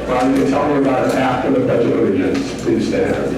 Well, you can tell me about it after the Pledge of Allegiance. Please stand.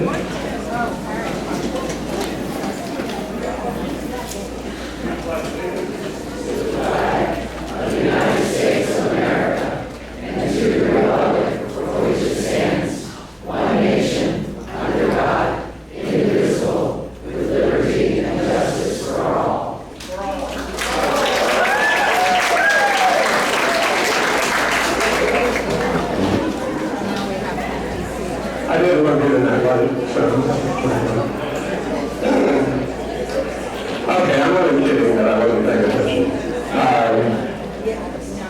Okay, I'm not kidding that I wasn't paying attention.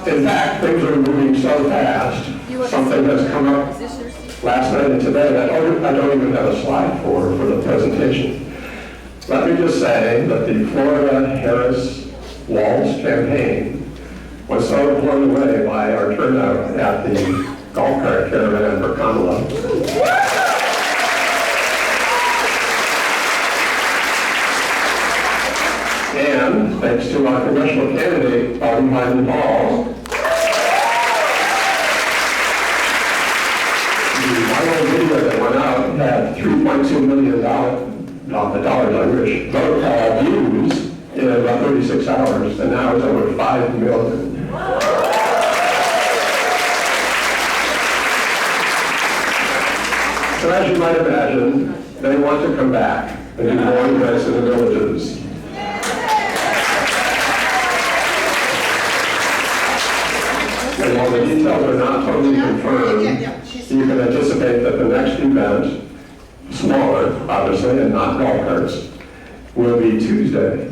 In fact, things are moving so fast. Something has come up last night and today that I don't even have a slide for the presentation. Let me just say that the Florida Harris Walls campaign was so blown away by our turnout at the golf cart caravan for Kamala. And thanks to our congressional candidate, behind the ball, the viral video that went out had $3.2 million, views in about 36 hours, and now it's over 5 million. So as you might imagine, they want to come back and do more events in the villages. And while the details are not totally confirmed, you can anticipate that the next event, smaller, obviously, and not golf carts, will be Tuesday.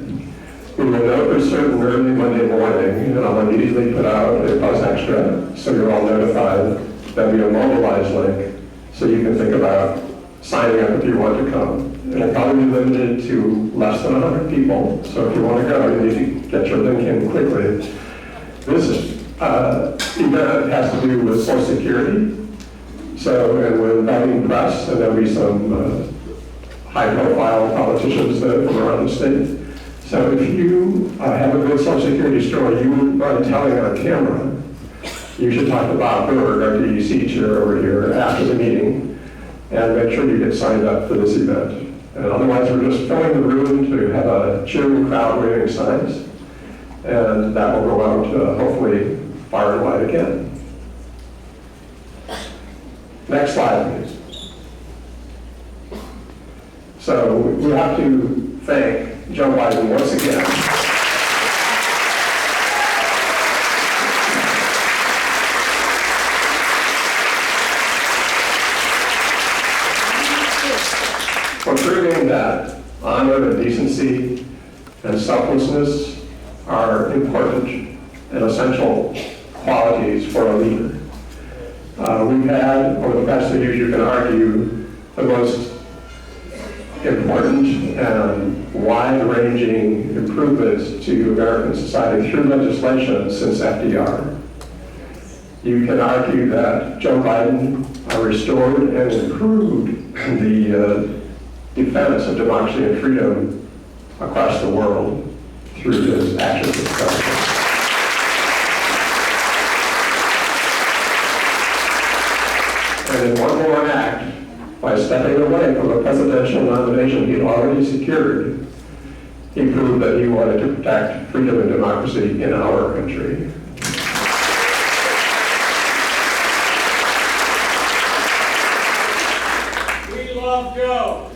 We will know for certain early Monday morning, and I'll immediately put out a bus extra so you're all notified. There'll be a mobilized link so you can think about signing up if you want to come. It'll probably be limited to less than 100 people, so if you want to go, you need to get your link in quickly. This event has to do with Social Security. So, and we're inviting press, and there'll be some high-profile politicians from around the state. So if you have a good Social Security story you are telling on camera, you should talk to Bob Berg, our TVDC chair over here, after the meeting, and make sure you get signed up for this event. And otherwise, we're just filling the room to have a cheering crowd waving signs, and that will go out hopefully far and wide again. Next slide, please. So we have to thank Joe Biden once again. For proving that honor and decency and selflessness are important and essential qualities for a leader. We've had, over the past 2 years, you can argue, the most important and wide-ranging improvements to American society through legislation since FDR. You can argue that Joe Biden restored and improved the defense of democracy and freedom across the world through his actions as president. And in one more act, by stepping away from a presidential nomination he had already secured, he proved that he wanted to protect freedom and democracy in our country. We love Joe.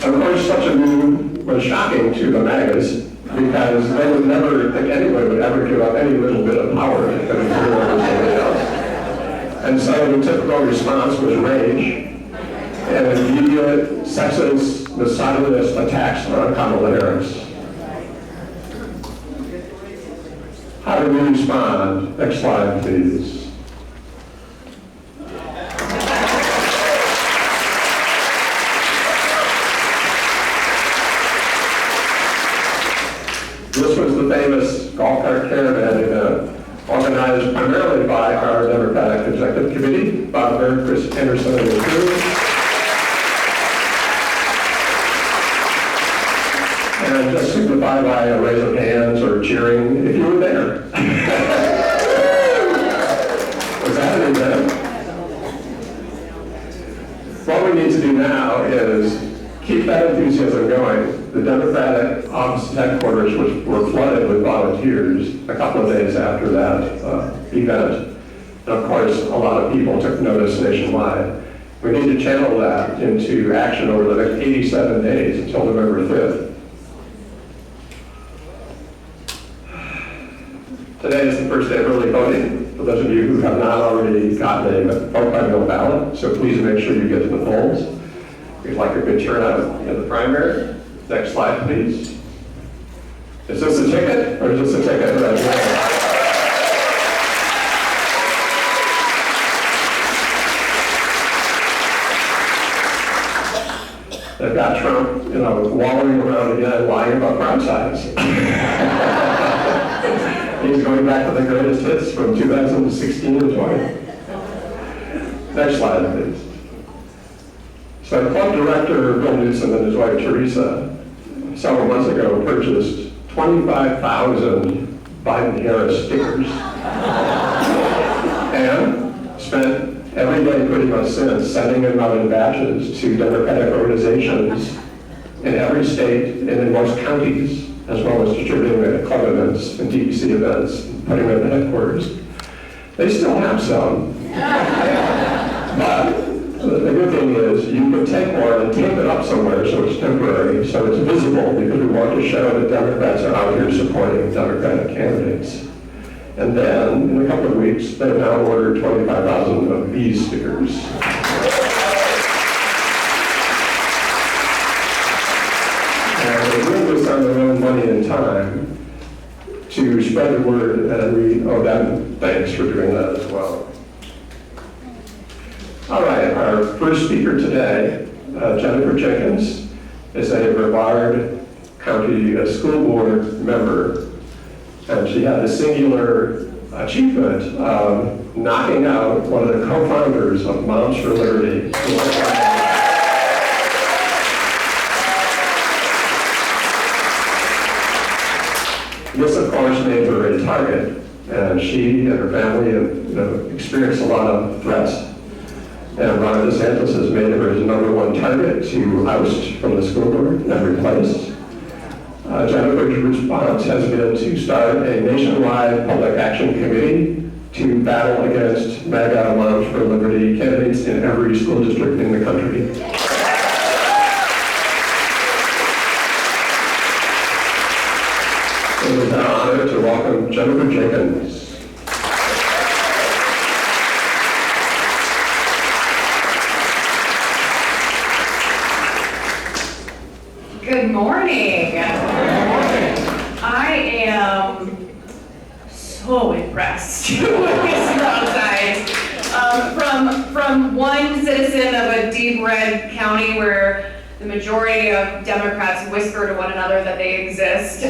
Of course, such a move was shocking to the MAGAs, because they would never think anybody would ever give up any little bit of power that could improve over somebody else. And so the typical response was rage and immediate sexist, misogynist attacks on Kamala Harris. How did we respond? Next slide, please. This was the famous golf cart caravan event, organized primarily by our Democratic Executive Committee, Bob Berg, Chris Anderson, and the crew. And just to signify by a raise of hands or cheering if you were there. Was that an event? What we need to do now is keep that enthusiasm going. The Democratic office headquarters were flooded with volunteers a couple of days after that event. And of course, a lot of people took notice nationwide. We need to channel that into action over the next 87 days until November 5th. Today is the first day of early voting. For those of you who have not already gotten a vote by mail ballot, so please make sure you get to the polls. We'd like a good turnout in the primary. Next slide, please. Is this a ticket, or is this a ticket right now? They've got Trump, wallowing around again, lying about crime size. He's going back to the greatest hits from 2016 and 20. Next slide, please. So club director Bill Newsom and his wife Teresa several months ago purchased 25,000 Biden-Harris stickers and spent every day pretty much since sending them out in batches to Democratic organizations in every state and in most counties, as well as distributing them at club events and TVDC events, putting them at the headquarters. They still have some, but the good thing is you can take more and tape it up somewhere so it's temporary, so it's visible, because we want to show that Democrats are out here supporting Democratic candidates. And then, in a couple of weeks, they've now ordered 25,000 of these stickers. And they do this on their own money and time to spread the word, and we owe them thanks for doing that as well. All right, our first speaker today, Jennifer Jenkins, is a Brevard County School Board member. And she had the singular achievement of knocking out one of the co-founders of Moms for Liberty. This, of course, made her a target, and she and her family have experienced a lot of threats. And Ron DeSantis has made her his #1 target to oust from the school board and replace. Jennifer's response has been to start a nationwide public action committee to battle against MAGA Moms for Liberty candidates in every school district in the country. It is an honor to welcome Jennifer Jenkins. Good morning. I am so impressed with these crowd size. From one citizen of a deep red county where the majority of Democrats whisper to one another that they exist.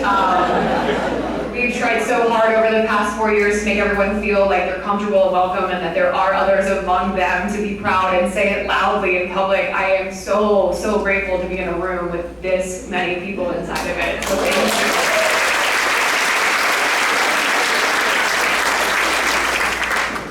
We've tried so hard over the past 4 years to make everyone feel like they're comfortable and welcome, and that there are others among them to be proud and say it loudly in public. I am so grateful to be in a room with this many people inside of it. So thank you.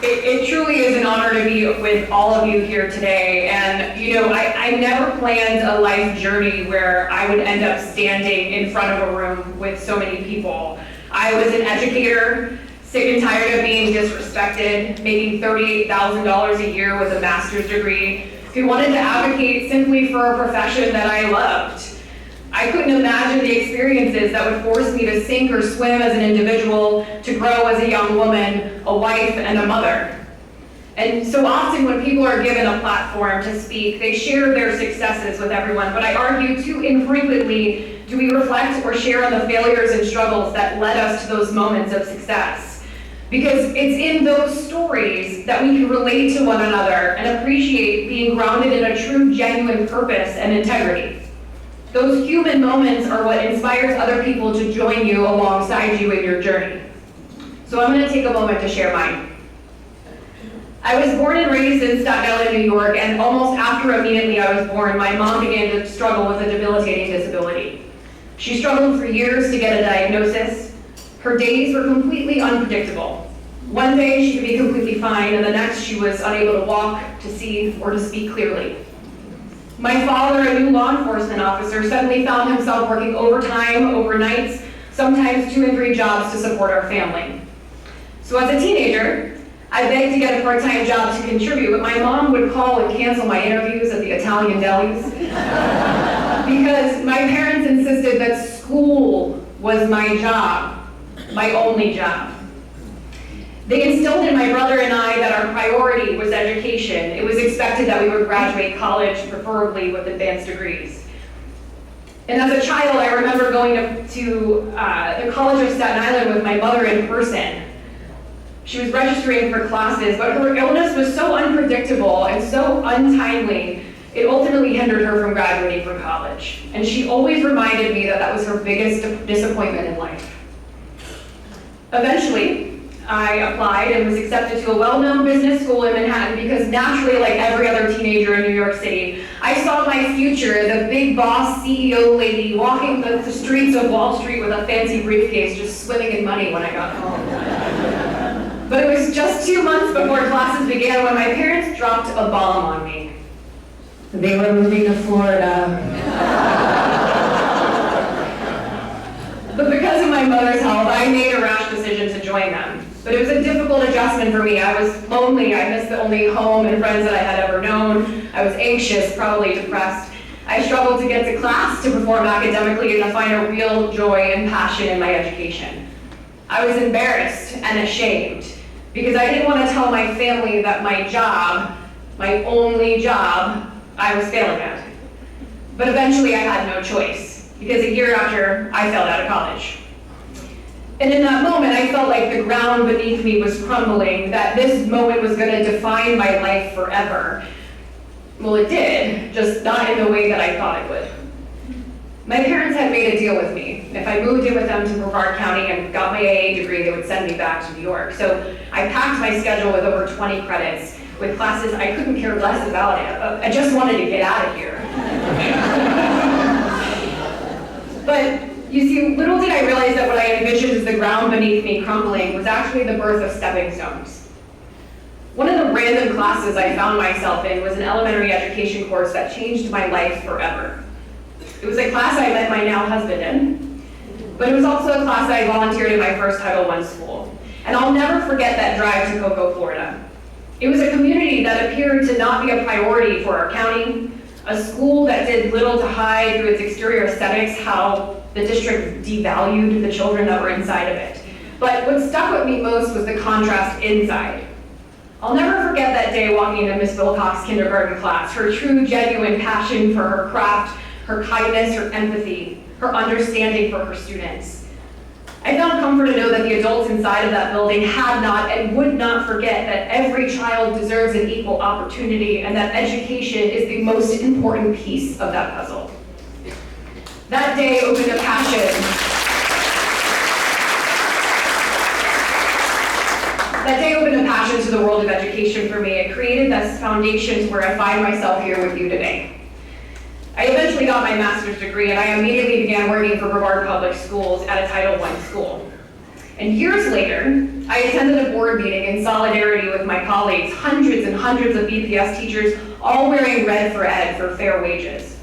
It truly is an honor to be with all of you here today. And I never planned a life journey where I would end up standing in front of a room with so many people. I was an educator, sick and tired of being disrespected, making $38,000 a year with a master's degree, who wanted to advocate simply for a profession that I loved. I couldn't imagine the experiences that would force me to sink or swim as an individual, to grow as a young woman, a wife, and a mother. And so often when people are given a platform to speak, they share their successes with everyone, but I argue too infrequently do we reflect or share on the failures and struggles that led us to those moments of success. Because it's in those stories that we can relate to one another and appreciate being grounded in a true, genuine purpose and integrity. Those human moments are what inspires other people to join you alongside you in your journey. So I'm going to take a moment to share mine. I was born and raised in Stockton, New York, and almost immediately I was born, my mom began to struggle with a debilitating disability. She struggled for years to get a diagnosis. Her days were completely unpredictable. One day she could be completely fine, and the next she was unable to walk, to see, or to speak clearly. My father, a new law enforcement officer, suddenly found himself working overtime, overnights, sometimes 2 and 3 jobs to support our family. So as a teenager, I begged to get a part-time job to contribute, but my mom would call and cancel my interviews at the Italian delis because my parents insisted that school was my job, my only job. They instilled in my brother and I that our priority was education. It was expected that we would graduate college, preferably with advanced degrees. And as a child, I remember going to the College of Staten Island with my mother in person. She was registering for classes, but her illness was so unpredictable and so untimely, it ultimately hindered her from graduating from college. And she always reminded me that that was her biggest disappointment in life. Eventually, I applied and was accepted to a well-known business school in Manhattan because naturally, like every other teenager in New York City, I saw my future as a big boss CEO lady walking the streets of Wall Street with a fancy briefcase just swimming in money when I got home. But it was just 2 months before classes began when my parents dropped a bomb on me. They were moving to Florida. But because of my mother's health, I made a rash decision to join them. But it was a difficult adjustment for me. I was lonely. I missed the only home and friends that I had ever known. I was anxious, probably depressed. I struggled to get to class, to perform academically, and to find a real joy and passion in my education. I was embarrassed and ashamed because I didn't want to tell my family that my job, my only job, I was failing at. But eventually I had no choice because a year after, I failed out of college. And in that moment, I felt like the ground beneath me was crumbling, that this moment was going to define my life forever. Well, it did, just not in the way that I thought it would. My parents had made a deal with me. If I moved in with them to Brevard County and got my AA degree, they would send me back to New York. So I packed my schedule with over 20 credits, with classes I couldn't care less about it. I just wanted to get out of here. But you see, little did I realize that what I envisioned as the ground beneath me crumbling was actually the birth of stepping stones. One of the random classes I found myself in was an elementary education course that changed my life forever. It was a class I met my now husband in, but it was also a class I volunteered in my first Title I school. And I'll never forget that drive to Cocoa, Florida. It was a community that appeared to not be a priority for our county, a school that did little to hide through its exterior aesthetics how the district devalued the children that were inside of it. But what stuck with me most was the contrast inside. I'll never forget that day walking into Miss Wilcox's kindergarten class, her true, genuine passion for her craft, her kindness, her empathy, her understanding for her students. I found comfort to know that the adults inside of that building had not and would not forget that every child deserves an equal opportunity and that education is the most important piece of that puzzle. That day opened a passion. That day opened a passion to the world of education for me. It created those foundations where I find myself here with you today. I eventually got my master's degree and I immediately began working for Brevard Public Schools at a Title I school. And years later, I attended a board meeting in solidarity with my colleagues, hundreds and hundreds of BPS teachers, all wearing red for ed for fair wages.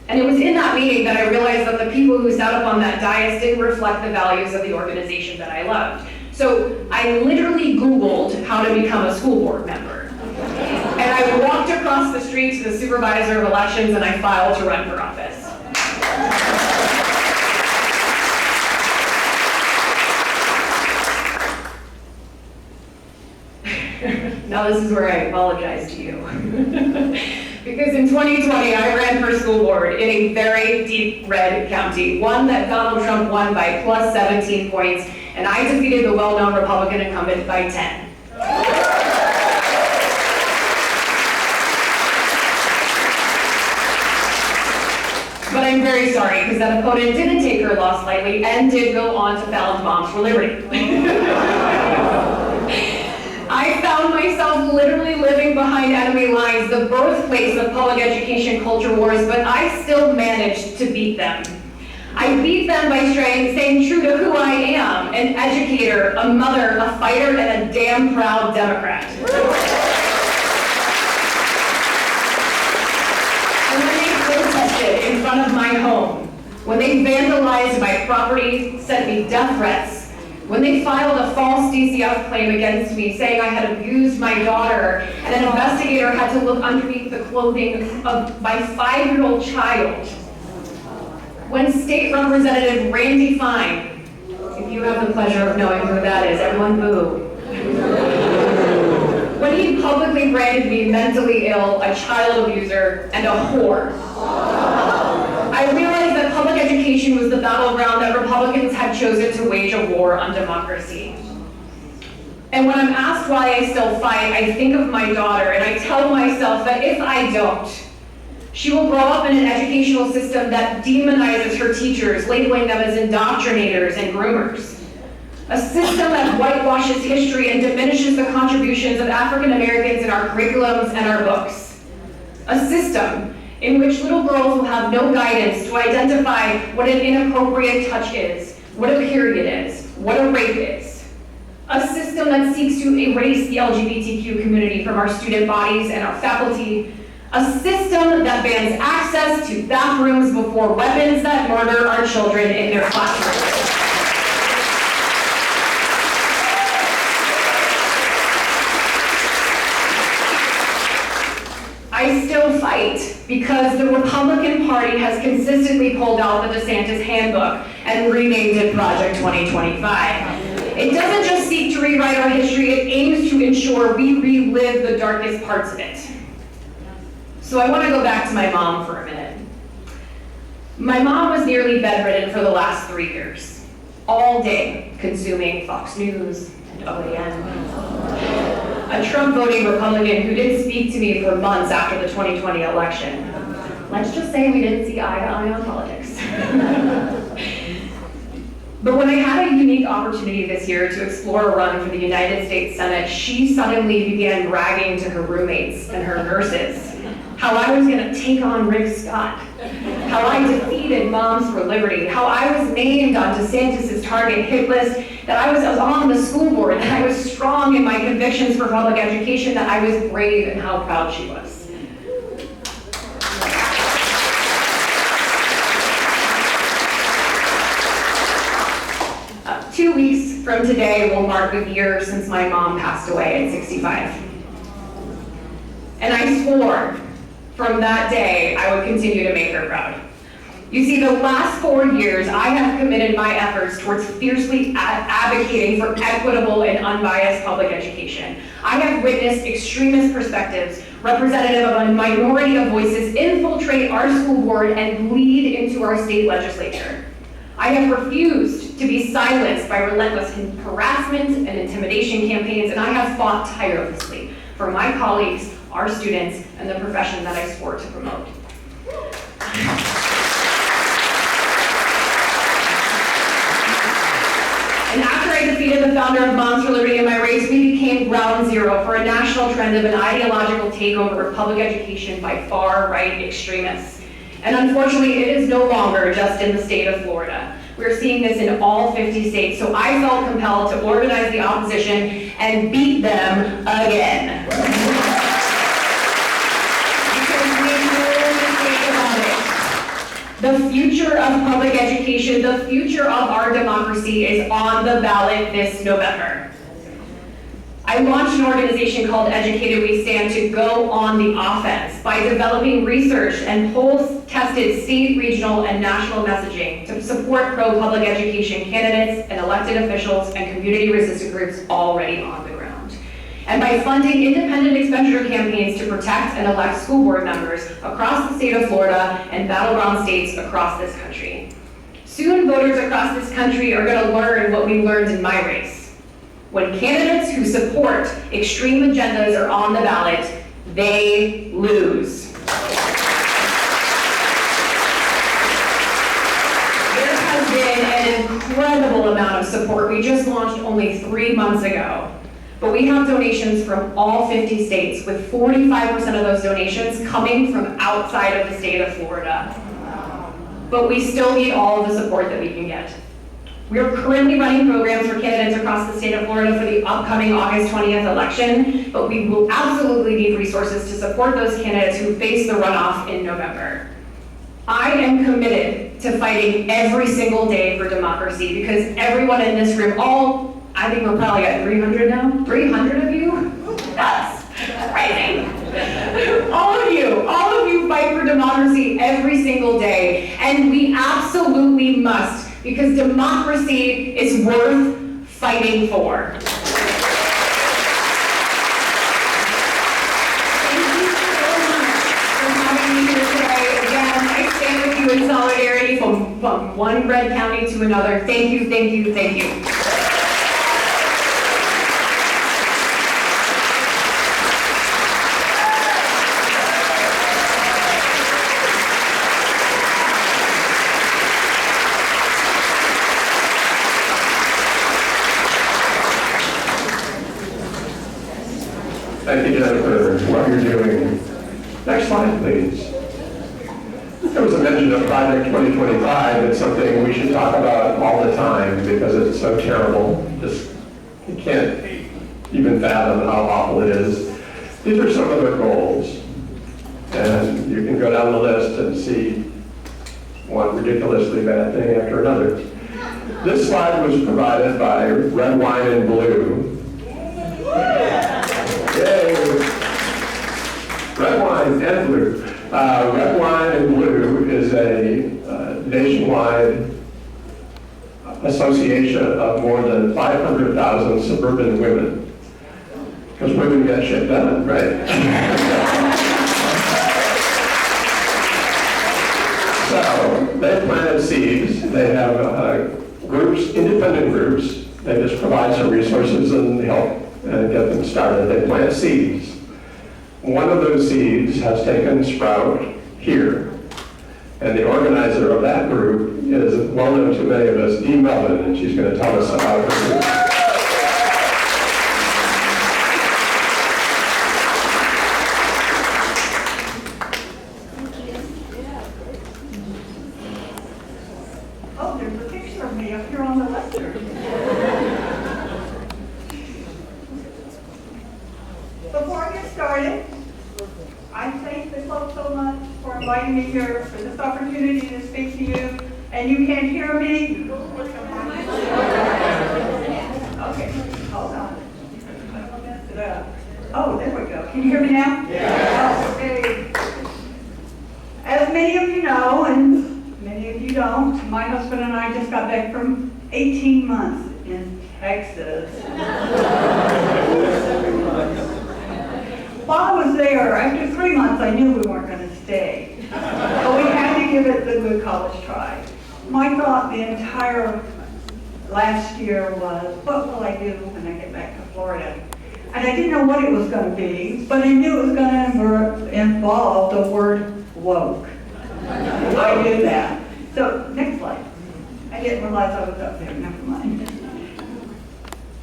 And it was in that meeting that I realized that the people who sat up on that dais didn't reflect the values of the organization that I loved. So I literally Googled how to become a school board member. And I walked across the street to the supervisor of elections and I filed to run for office. Now this is where I apologize to you. Because in 2020, I ran for school board in a very deep red county, one that Donald Trump won by plus 17 points, and I defeated the well-known Republican incumbent by 10. But I'm very sorry, because that opponent didn't take her loss lightly and did go on to found Moms for Liberty. I found myself literally living behind enemy lines, the birthplace of public education culture wars, but I still managed to beat them. I beat them by staying true to who I am, an educator, a mother, a fighter, and a damn proud Democrat. And when they protested in front of my home, when they vandalized my property, sent me death threats, when they filed a false DCF claim against me saying I had abused my daughter, and an investigator had to look underneath the clothing of my 5-year-old child, when State Representative Randy Fine, if you have the pleasure of knowing who that is, everyone boo. When he publicly branded me mentally ill, a child abuser, and a whore. I realized that public education was the battleground that Republicans had chosen to wage a war on democracy. And when I'm asked why I still fight, I think of my daughter, and I tell myself that if I don't, she will grow up in an educational system that demonizes her teachers, labeling them as indoctrinators and groomers. A system that whitewashes history and diminishes the contributions of African Americans in our curriculums and our books. A system in which little girls will have no guidance to identify what an inappropriate touch is, what a period is, what a rape is. A system that seeks to erase the LGBTQ community from our student bodies and our faculty. A system that bans access to bathrooms before weapons that murder our children in their classrooms. I still fight because the Republican Party has consistently pulled out the DeSantis handbook and renamed it Project 2025. It doesn't just seek to rewrite our history, it aims to ensure we relive the darkest parts of it. So I want to go back to my mom for a minute. My mom was nearly bedridden for the last 3 years, all day consuming Fox News and OAN. A Trump-voting Republican who didn't speak to me for months after the 2020 election. Let's just say we didn't see eye to eye on politics. But when I had a unique opportunity this year to explore a run for the United States Senate, she suddenly began bragging to her roommates and her nurses how I was gonna take on Rick Scott, how I defeated Moms for Liberty, how I was named on DeSantis' target hit list, that I was on the school board, that I was strong in my convictions for public education, that I was brave, and how proud she was. 2 weeks from today will mark the year since my mom passed away at 65. And I swore from that day I would continue to make her proud. You see, the last 4 years, I have committed my efforts towards fiercely advocating for equitable and unbiased public education. I have witnessed extremist perspectives, representative of a minority of voices, infiltrate our school board and bleed into our state legislature. I have refused to be silenced by relentless harassment and intimidation campaigns, and I have fought tirelessly for my colleagues, our students, and the profession that I swore to promote. And after I defeated the founder of Moms for Liberty in my race, we became ground zero for a national trend of an ideological takeover of public education by far-right extremists. And unfortunately, it is no longer just in the state of Florida. We're seeing this in all 50 states, so I felt compelled to organize the opposition and beat them again. The future of public education, the future of our democracy is on the ballot this November. I launched an organization called Educated We Stand to go on the offense by developing research and polls-tested state, regional, and national messaging to support pro-public education candidates and elected officials and community-resistant groups already on the ground. And by funding independent expenditure campaigns to protect and elect school board members across the state of Florida and battleground states across this country. Soon, voters across this country are going to learn what we learned in my race. When candidates who support extreme agendas are on the ballot, they lose. There has been an incredible amount of support. We just launched only 3 months ago. But we have donations from all 50 states, with 45% of those donations coming from outside of the state of Florida. but we still need all of the support that we can get. We are currently running programs for candidates across the state of Florida for the upcoming August 20th election, but we will absolutely need resources to support those candidates who face the runoff in November. I am committed to fighting every single day for democracy because everyone in this room, I think we're probably at 300 now, 300 of you? That's crazy. All of you fight for democracy every single day, and we absolutely must, because democracy is worth fighting for. Thank you so much for having me here today. Again, I stand with you in solidarity from one red county to another. Thank you, thank you, thank you. Thank you, Jennifer, for what you're doing. Next slide, please. There was a mention of Project 2025. It's something we should talk about all the time because it's so terrible. You can't even fathom how awful it is. These are some of the goals. And you can go down the list and see one ridiculously bad thing after another. This slide was provided by Red Wine and Blue. Yay! Red Wine and Blue. Red Wine and Blue is a nationwide association of more than 500,000 suburban women. Because women get shit done, right? So, they planted seeds. They have groups, independent groups. They just provide some resources and help and get them started. They plant seeds. One of those seeds has taken sprout here. And the organizer of that group is well known to many of us, Dee Melvin, and she's going to tell us about her group. Oh, there's a picture of me up here on the left there. Before I get started, I thank the club so much for inviting me here for this opportunity to speak to you. And you can't hear me? Okay, hold on. Oh, there we go. Can you hear me now? Yeah. Okay. As many of you know, and many of you don't, my husband and I just got back from 18 months in Texas. While I was there, after 3 months, I knew we weren't going to stay. But we had to give it the good college try. My thought the entire last year was, what will I do when I get back to Florida? And I didn't know what it was going to be, but I knew it was going to involve the word woke. I knew that. So, next slide. I didn't realize I was up there, never mind.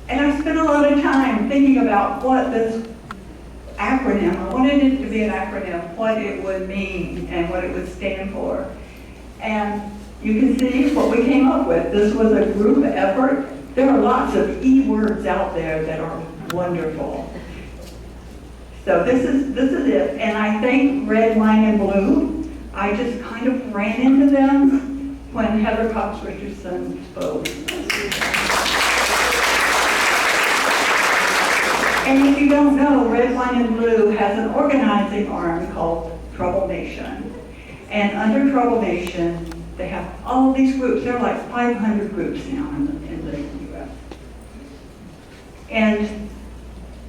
And I spent a lot of time thinking about what this acronym, I wanted it to be an acronym, what it would mean and what it would stand for. And you can see what we came up with. This was a group effort. There are lots of E words out there that are wonderful. So this is it. And I thank Red Wine and Blue. I just kind of ran into them when Heather Cox Richardson spoke. And if you don't know, Red Wine and Blue has an organizing arm called Trouble Nation. And under Trouble Nation, they have all these groups. There are like 500 groups now in the U.S. And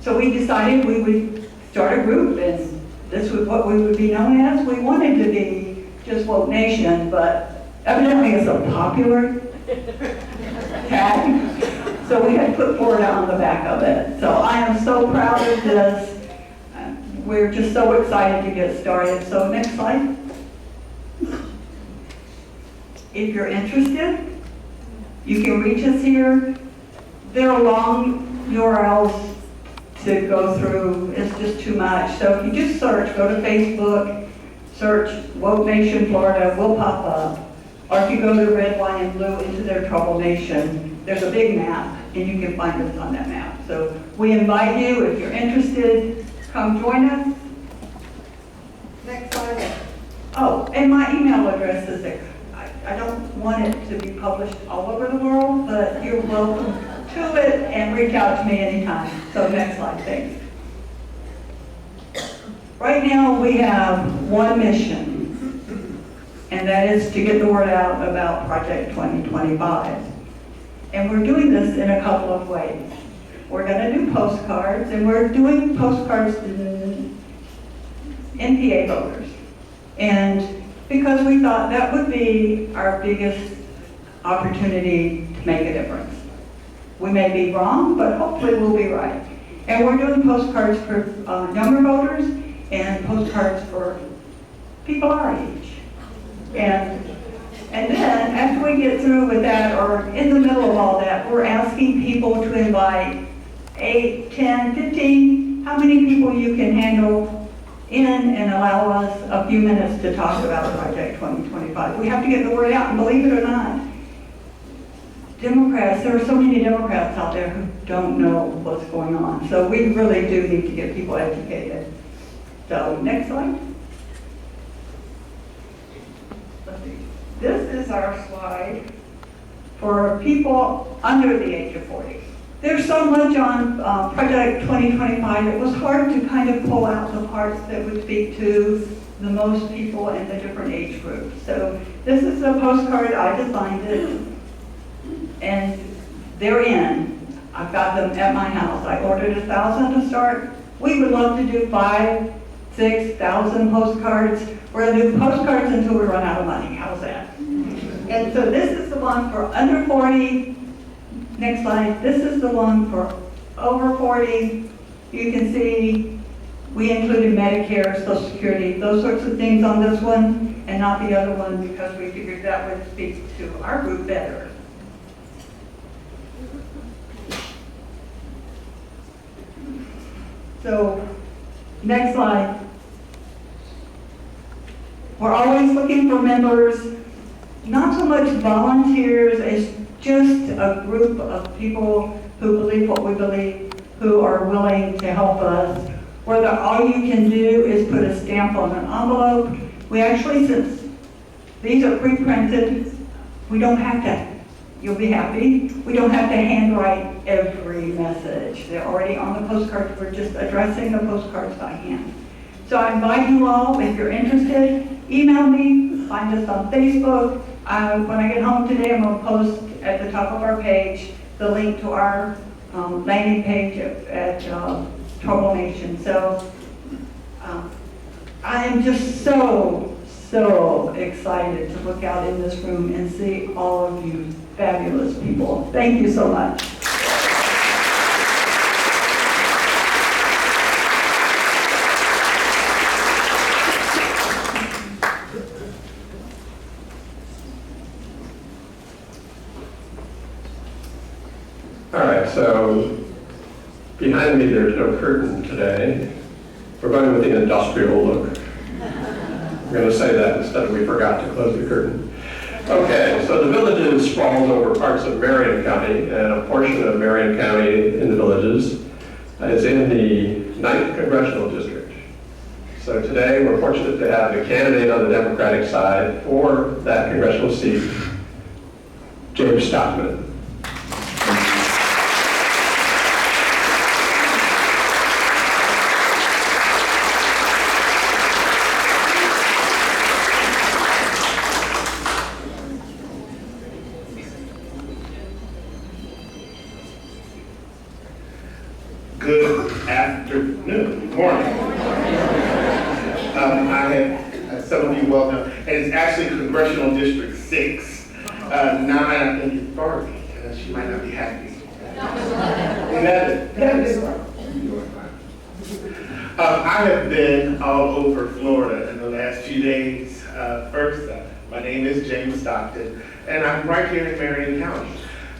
so we decided we would start a group, and this was what we would be known as. We wanted to be just Woke Nation, but evidently it's a popular tag. So we had put Florida on the back of it. So I am so proud of this. We're just so excited to get started. So next slide. If you're interested, you can reach us here. There are long URLs to go through. It's just too much. So if you just search, go to Facebook, search Woke Nation Florida, we'll pop up. Or if you go to Red, Wine, and Blue into their Trouble Nation, there's a big map, and you can find us on that map. So we invite you, if you're interested, come join us. Next slide. Oh, and my email address is there. I don't want it to be published all over the world, but you're welcome to it and reach out to me anytime. So next slide, thanks. Right now we have one mission, and that is to get the word out about Project 2025. And we're doing this in a couple of ways. We're going to do postcards, and we're doing postcards to NPA voters. And because we thought that would be our biggest opportunity to make a difference. We may be wrong, but hopefully we'll be right. And we're doing postcards for younger voters and postcards for people our age. And then after we get through with that, or in the middle of all that, we're asking people to invite 8, 10, 15, how many people you can handle in and allow us a few minutes to talk about Project 2025. We have to get the word out, and believe it or not, Democrats, there are so many Democrats out there who don't know what's going on. So we really do need to get people educated. So next slide. Let's see. This is our slide for people under the age of 40. There's so much on Project 2025, it was hard to kind of pull out the parts that would speak to the most people in the different age groups. So this is a postcard, I designed it, and they're in. I've got them at my house. I ordered 1,000 to start. We would love to do 5,000, 6,000 postcards. We're gonna do postcards until we run out of money. How's that? And so this is the one for under 40. Next slide. This is the one for over 40. You can see we included Medicare, Social Security, those sorts of things on this one, and not the other one because we figured that would speak to our group better. So, next slide. We're always looking for members, not so much volunteers as just a group of people who believe what we believe, who are willing to help us. Whether all you can do is put a stamp on an envelope. We actually, since these are pre-printed, we don't have to, you'll be happy, we don't have to handwrite every message. They're already on the postcards. We're just addressing the postcards by hand. So I invite you all, if you're interested, email me, find us on Facebook. When I get home today, I'm going to post at the top of our page the link to our landing page at Trouble Nation. So I am just so excited to look out in this room and see all of you fabulous people. Thank you so much. All right, so behind me there's no curtain today. We're going with the industrial look. I'm going to say that instead of we forgot to close the curtain. Okay, so the villages sprawls over parts of Marion County, and a portion of Marion County in the villages is in the 9th Congressional District. So today we're fortunate to have the candidate on the Democratic side for that congressional seat, James Stockton. Good afternoon, morning. I have, some of you well know, and it's actually Congressional District 6. 9, I think it's Barbie. She might not be happy. 11. I have been all over Florida in the last few days. First, my name is James Stockton, and I'm right here in Marion County.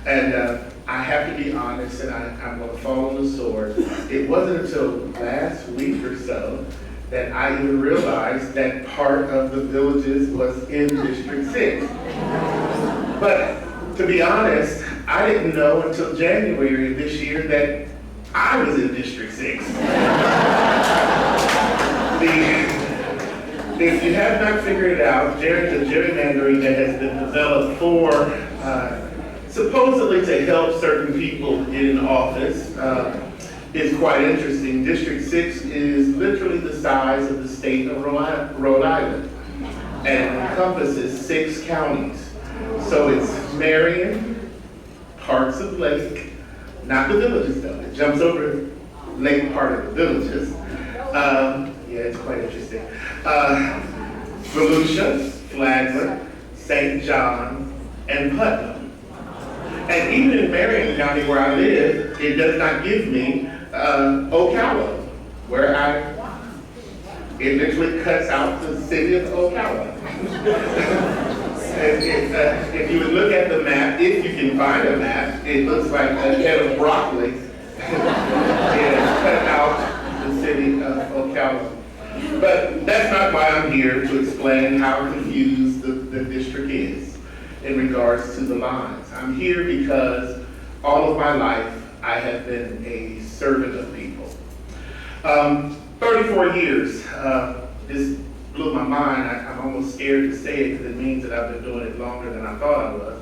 And I have to be honest, and I'm going to fall on the sword. It wasn't until last week or so that I even realized that part of the villages was in District 6. But to be honest, I didn't know until January of this year that I was in District 6. If you have not figured it out, the gerrymandering that has been developed for supposedly to help certain people get in office is quite interesting. District 6 is literally the size of the state of Rhode Island and encompasses 6 counties. So it's Marion, parts of Lake, not the villages though, it jumps over Lake part of the villages. Yeah, it's quite interesting. Volusia, Flagler, St. John, and Putnam. And even in Marion County where I live, it does not give me Ocala, where it literally cuts out the city of Ocala. If you would look at the map, if you can find a map, it looks like a head of broccoli. It cut out the city of Ocala. But that's not why I'm here to explain how confused the district is in regards to the lines. I'm here because all of my life I have been a servant of people. 34 years, this blew my mind. I'm almost scared to say it because it means that I've been doing it longer than I thought I was.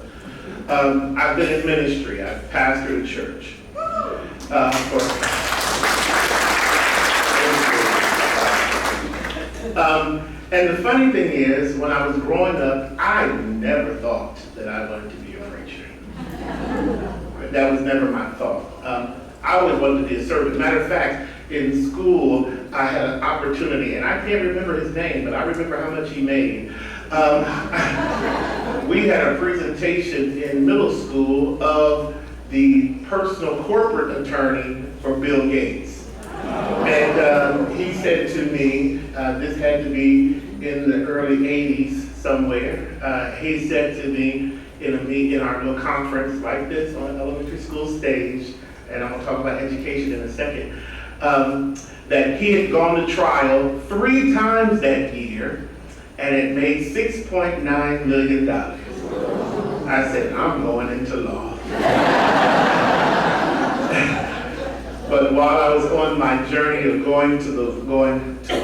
I've been in ministry. I've pastored a church. And the funny thing is, when I was growing up, I never thought that I wanted to be a preacher. That was never my thought. I always wanted to be a servant. Matter of fact, in school, I had an opportunity, and I can't remember his name, but I remember how much he made. We had a presentation in middle school of the personal corporate attorney for Bill Gates. And he said to me, this had to be in the early 80s somewhere, he said to me in our little conference like this on an elementary school stage, and I'm going to talk about education in a second, that he had gone to trial 3 times that year and it made $6.9 million. I said, I'm going into law. But while I was on my journey of going to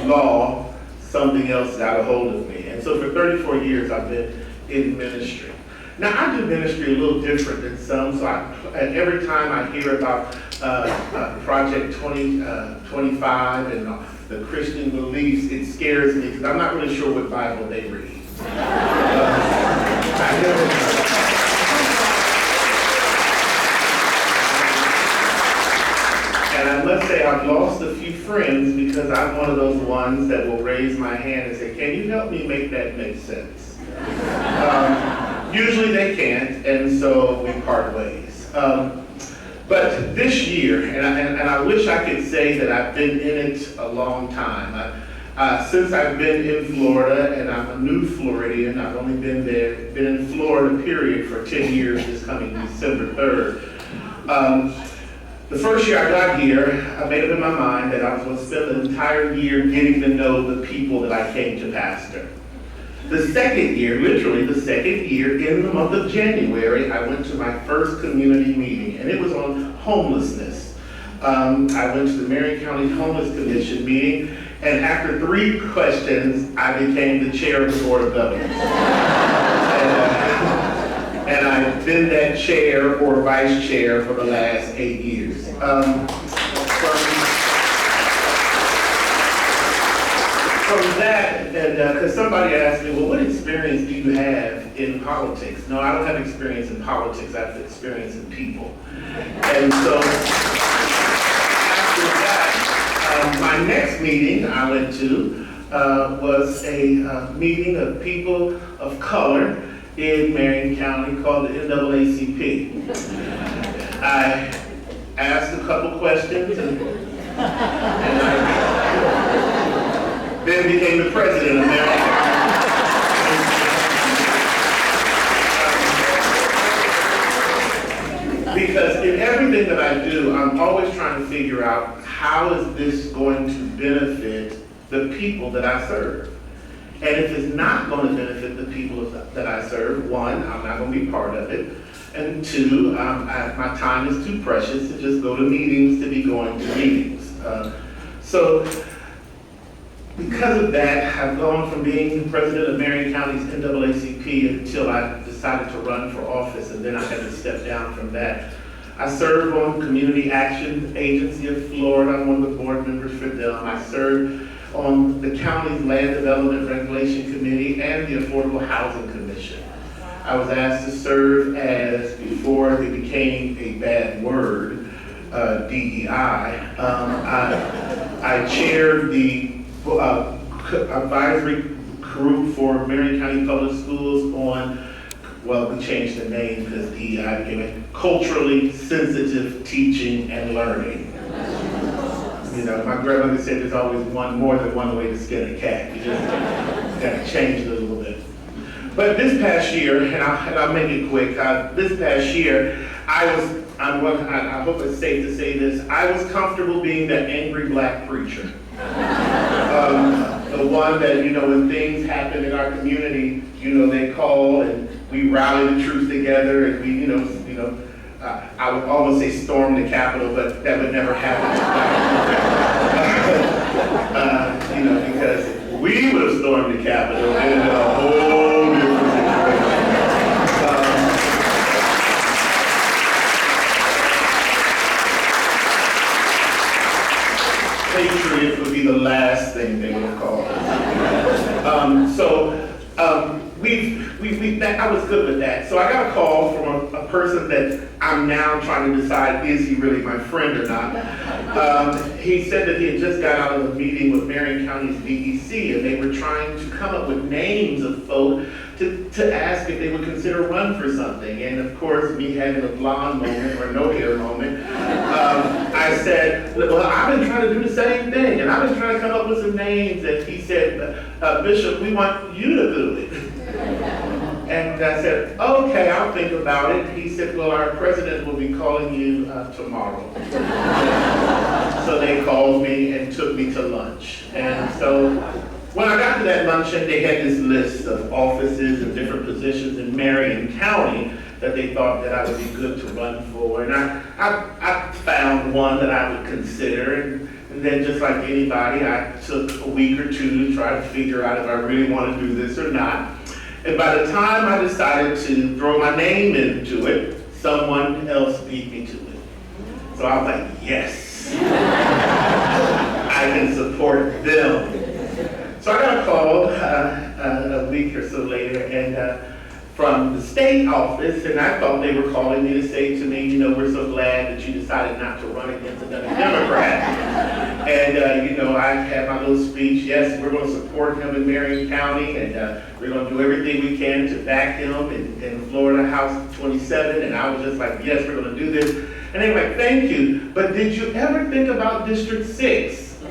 law, something else got a hold of me. And so for 34 years, I've been in ministry. Now, I do ministry a little different than some, so and every time I hear about Project 2025 and the Christian beliefs, it scares me because I'm not really sure what Bible they read. And I must say I've lost a few friends because I'm one of those ones that will raise my hand and say, can you help me make that make sense? Usually they can't, and so we part ways. But this year, and I wish I could say that I've been in it a long time. Since I've been in Florida, and I'm a new Floridian, I've only been in Florida, period, for 10 years this coming December 3rd. The first year I got here, I made up in my mind that I was going to spend the entire year getting to know the people that I came to pastor. The second year, literally the second year, in the month of January, I went to my first community meeting, and it was on homelessness. I went to the Marion County Homeless Commission meeting, and after 3 questions, I became the chair of the Board of Governors. And I've been that chair or vice chair for the last 8 years. From that, and because somebody asked me, well, what experience do you have in politics? No, I don't have experience in politics, I have experience in people. And so, after that, my next meeting I went to was a meeting of people of color in Marion County called the NAACP. I asked a couple questions and I then became the president of Marion County. Because in everything that I do, I'm always trying to figure out how is this going to benefit the people that I serve. And if it's not going to benefit the people that I serve, one, I'm not going to be part of it. And two, my time is too precious to just go to meetings to be going to meetings. So because of that, I've gone from being the president of Marion County's NAACP until I decided to run for office, and then I had to step down from that. I serve on Community Action Agency of Florida. I'm one of the board members for them. I serve on the county's Land Development Regulation Committee and the Affordable Housing Commission. I was asked to serve as, before they became a bad word, DEI. I chaired the advisory group for Marion County Public Schools on, well, we changed the name because DEI became a culturally sensitive teaching and learning. You know, my grandmother said there's always more than one way to skin a cat. You just got to change it a little bit. But this past year, and I'll make it quick, this past year, I hope it's safe to say this, I was comfortable being that angry black preacher. The one that, you know, when things happen in our community, you know, they call and we rally the troops together and we, I would almost say storm the Capitol, but that would never happen. Because if we would have stormed the Capitol, it would have been a whole different situation. Patriots would be the last thing they would have called us. I was good with that. So I got a call from a person that I'm now trying to decide, is he really my friend or not? He said that he had just got out of a meeting with Marion County's DEC, and they were trying to come up with names of folk to ask if they would consider run for something. And of course, me having a blonde moment or no hair moment, I said, well, I've been trying to do the same thing, and I've been trying to come up with some names. And he said, Bishop, we want you to do it. And I said, okay, I'll think about it. He said, well, our president will be calling you tomorrow. So they called me and took me to lunch. And so when I got to that luncheon, they had this list of offices and different positions in Marion County that they thought that I would be good to run for. And I found one that I would consider. And then just like anybody, I took a week or two to try to figure out if I really want to do this or not. And by the time I decided to throw my name into it, someone else beat me to it. So I was like, yes, I can support them. So I got a call a week or so later and from the state office, and I thought they were calling me to say to me, we're so glad that you decided not to run against another Democrat. And, I had my little speech, yes, we're going to support him in Marion County, and we're going to do everything we can to back him in Florida House 27. And I was just like, yes, we're going to do this. And they were like, thank you, but did you ever think about District 6?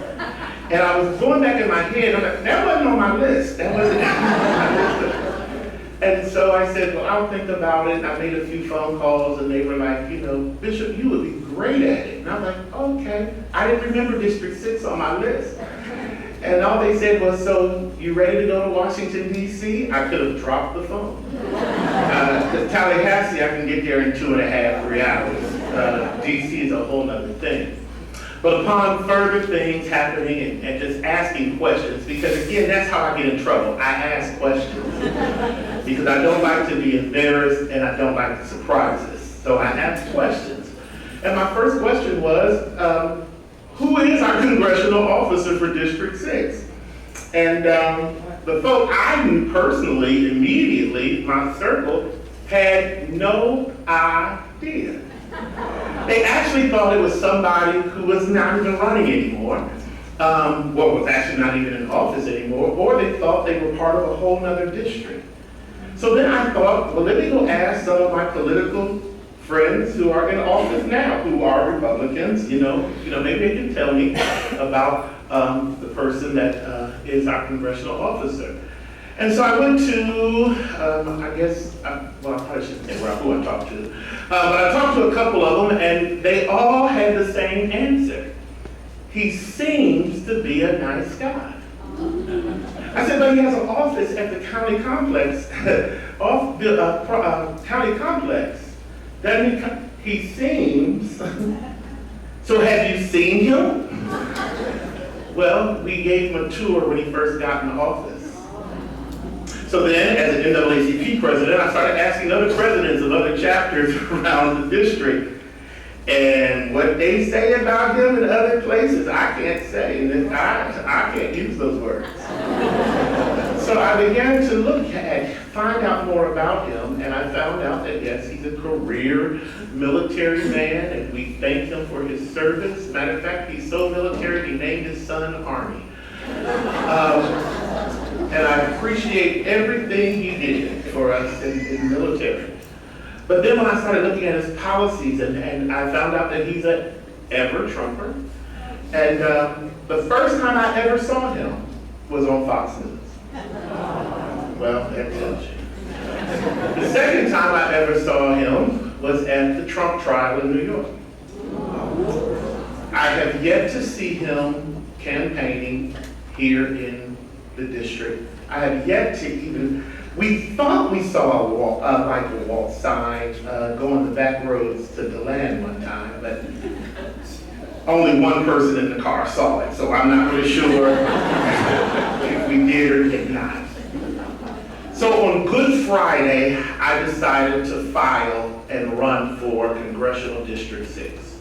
And I was going back in my head, I'm like, that wasn't on my list. That wasn't on my list. And so I said, well, I'll think about it. And I made a few phone calls, and they were like, Bishop, you would be great at it. And I'm like, okay. I didn't remember District 6 on my list. And all they said was, so you ready to go to Washington, D.C.? I could have dropped the phone. To Tallahassee, I can get there in 2.5, 3 hours. D.C. is a whole other thing. But upon further things happening and just asking questions, because again, that's how I get in trouble. I ask questions because I don't like to be embarrassed and I don't like surprises. So I ask questions. And my first question was, who is our congressional officer for District 6? And the folk I knew personally, immediately, my circle, had no idea. They actually thought it was somebody who was not even running anymore, was actually not even in office anymore, or they thought they were part of a whole nother district. So then I thought, well, let me go ask some of my political friends who are in office now, who are Republicans, maybe they can tell me about the person that is our congressional officer. And so I went to, I probably shouldn't say who I talked to, but I talked to a couple of them, and they all had the same answer. He seems to be a nice guy. I said, but he has an office at the county complex, county complex. Doesn't he seems. So have you seen him? Well, we gave him a tour when he first got in the office. So then, as an NAACP president, I started asking other presidents of other chapters around the district. And what they say about him in other places, I can't say. And I can't use those words. So I began to find out more about him, and I found out that yes, he's a career military man, and we thank him for his service. Matter of fact, he's so military, he named his son Army. And I appreciate everything he did for us in the military. But then when I started looking at his policies, and I found out that he's an ever-Trumper. And the first time I ever saw him was on Fox News. Well, that tells you. The second time I ever saw him was at the Trump trial in New York. I have yet to see him campaigning here in the district. I have yet to even, we thought we saw a Michael Waltz sign going the back roads to DeLand one time, but only one person in the car saw it, so I'm not really sure if we did or did not. So on Good Friday, I decided to file and run for Congressional District 6.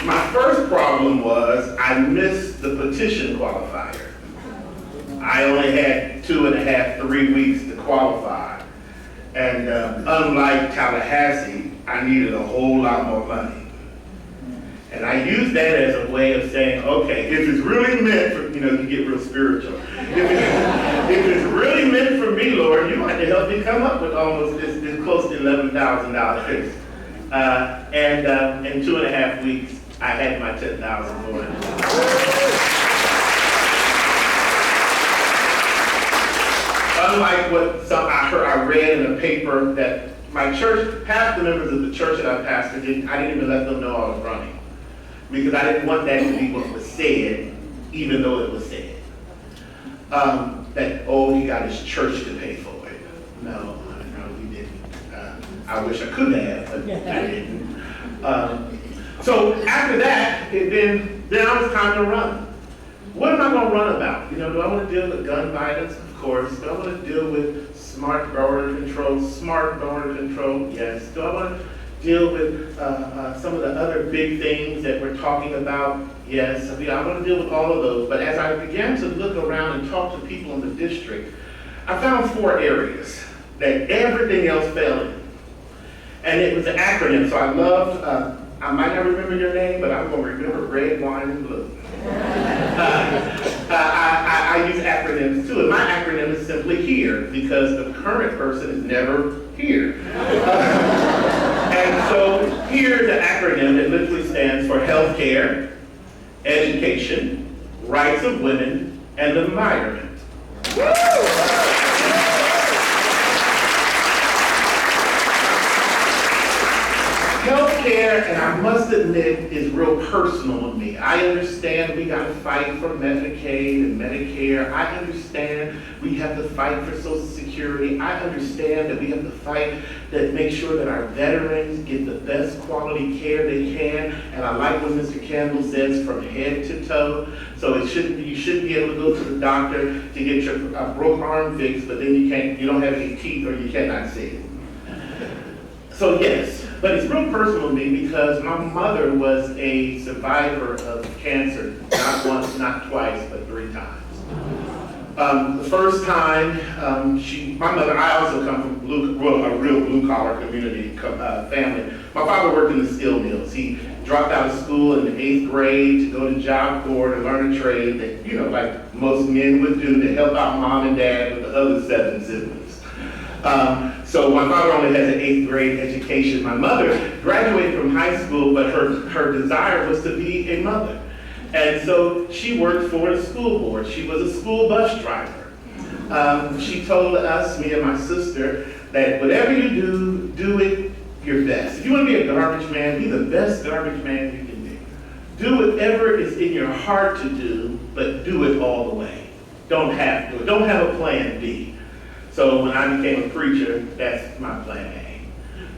My first problem was I missed the petition qualifier. I only had 2.5, 3 weeks to qualify. And unlike Tallahassee, I needed a whole lot more money. And I used that as a way of saying, okay, if it's really meant for, you get real spiritual. If it's really meant for me, Lord, you might have to help me come up with almost this close to $11,000. And in 2.5 weeks, I had my $10,400. Unlike what I read in a paper that my church, half the members of the church that I pastored, I didn't even let them know I was running. Because I didn't want that to be what was said, even though it was said. That, he got his church to pay for it. No, he didn't. I wish I could have, but I didn't. So after that, then I was time to run. What am I going to run about? Do I want to deal with gun violence? Of course. Do I want to deal with smart border control? Smart border control, yes. Do I want to deal with some of the other big things that we're talking about? Yes. I want to deal with all of those. But as I began to look around and talk to people in the district, I found 4 areas that everything else fell in. And it was an acronym, so I loved, I might not remember your name, but I'm going to remember red, wine, and blue. I use acronyms too, and my acronym is simply HERE, because the current person is never here. And so HERE, the acronym, it literally stands for healthcare, education, rights of women, and the environment. Healthcare, and I must admit, is real personal to me. I understand we got to fight for Medicaid and Medicare. I understand we have to fight for Social Security. I understand that we have to fight to make sure that our veterans get the best quality care they can. And I like what Mr. Campbell says, from head to toe. So you shouldn't be able to go to the doctor to get your broke arm fixed, but then you don't have any teeth or you cannot see. So yes. But it's real personal to me because my mother was a survivor of cancer, not once, not twice, but 3 times. The first time, my mother, I also come from a real blue-collar community family. My father worked in the steel mills. He dropped out of school in the 8th grade to go to Job Corps to learn a trade that, like most men would do to help out mom and dad with the other 7 siblings. So my father only has an 8th grade education. My mother graduated from high school, but her desire was to be a mother. And so she worked for the school board. She was a school bus driver. She told us, me and my sister, that whatever you do, do it your best. If you want to be a garbage man, be the best garbage man you can be. Do whatever is in your heart to do, but do it all the way. Don't have to. Don't have a plan B. So when I became a preacher, that's my plan A.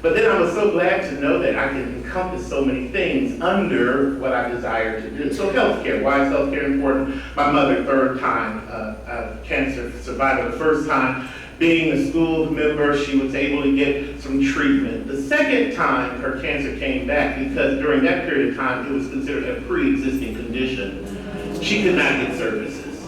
But then I was so glad to know that I can encompass so many things under what I desire to do. So healthcare, why is healthcare important? My mother, third time cancer survivor. The first time, being a school member, she was able to get some treatment. The second time, her cancer came back because during that period of time, it was considered a pre-existing condition. She could not get services.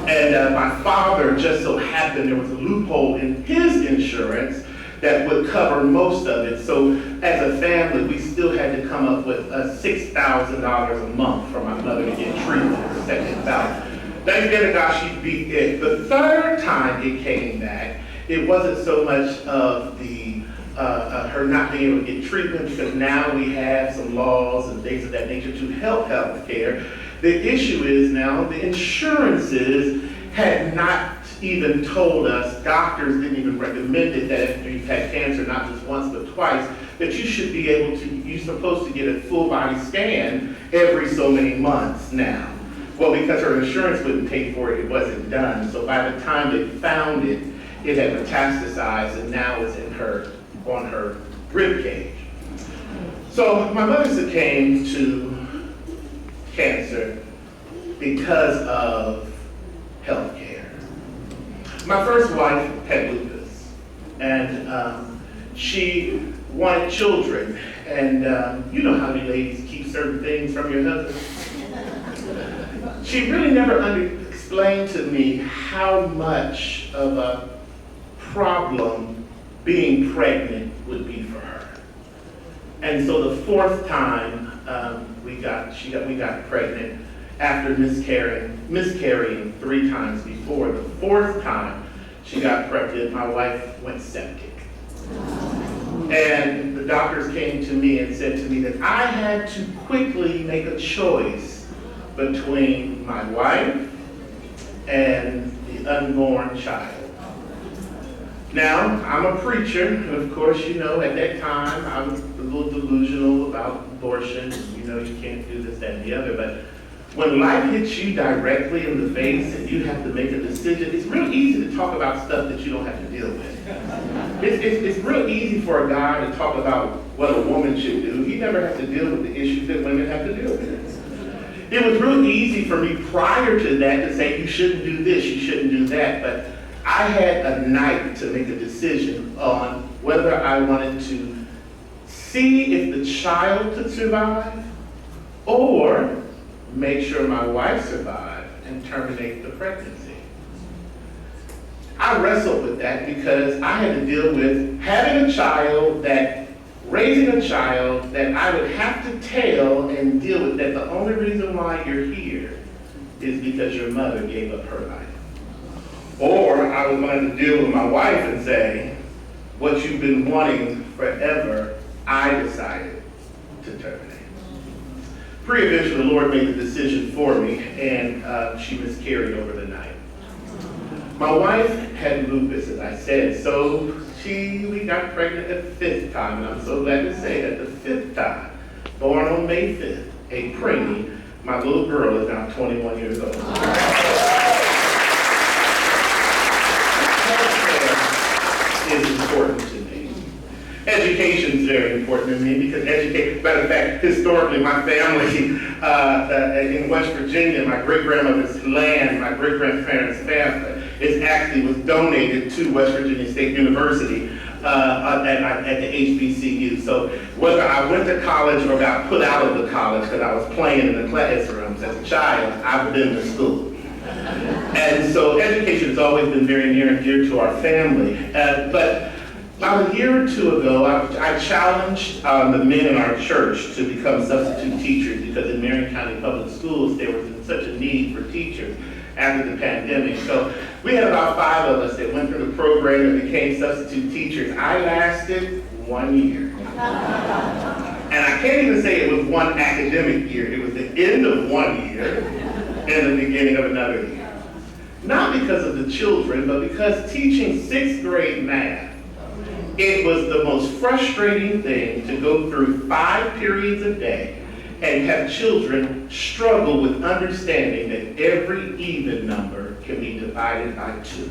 And my father just so happened there was a loophole in his insurance that would cover most of it. So as a family, we still had to come up with $6,000 a month for my mother to get treatment for the second bout. Thank God she beat it. The third time it came back, it wasn't so much of the her not being able to get treatment, because now we have some laws and things of that nature to help healthcare. The issue is now the insurances had not even told us, doctors didn't even recommend it, that if you've had cancer not just once but twice, that you should be able to, you're supposed to get a full body scan every so many months now. Well, because her insurance wouldn't pay for it, it wasn't done. So by the time they found it, it had metastasized and now it's on her rib cage. So my mother succumbed to cancer because of health care. My first wife had lupus, and she wanted children, and you know how you ladies keep certain things from your husband. She really never explained to me how much of a problem being pregnant would be for her. And so the fourth time we got pregnant, after miscarrying 3 times before, the fourth time she got pregnant, my wife went septic. And the doctors came to me and said to me that I had to quickly make a choice between my wife and the unborn child. Now, I'm a preacher, and of course, you know, at that time, I was a little delusional about abortion. You know, you can't do this, that, and the other, but when life hits you directly in the face and you have to make a decision, it's real easy to talk about stuff that you don't have to deal with. It's real easy for a guy to talk about what a woman should do. He never has to deal with the issues that women have to deal with. It was real easy for me prior to that to say, you shouldn't do this, you shouldn't do that, but I had a night to make a decision on whether I wanted to see if the child could survive or make sure my wife survived and terminate the pregnancy. I wrestled with that because I had to deal with having a child raising a child that I would have to tell and deal with that the only reason why you're here is because your mother gave up her life. Or I was going to deal with my wife and say, what you've been wanting forever, I decided to terminate. Pre-eventually, the Lord made the decision for me, and she miscarried over the night. My wife had lupus, as I said, so we got pregnant at the 5th time, and I'm so glad to say that the 5th time, born on May 5th, a preemie, my little girl is now 21 years old. Is important to me. Education is very important to me because matter of fact, historically, my family in West Virginia, my great-grandmother's land, my great-grandparents' family, was donated to West Virginia State University at the HBCU. So whether I went to college or got put out of the college because I was playing in the classrooms as a child, I've been to school. And so education has always been very near and dear to our family. But about a year or two ago, I challenged the men in our church to become substitute teachers because in Marion County Public Schools, there was such a need for teachers after the pandemic. So we had about 5 of us that went through the program and became substitute teachers. I lasted 1 year. And I can't even say it was one academic year. It was the end of 1 year and the beginning of another year. Not because of the children, but because teaching 6th grade math It was the most frustrating thing to go through 5 periods a day and have children struggle with understanding that every even number can be divided by 2.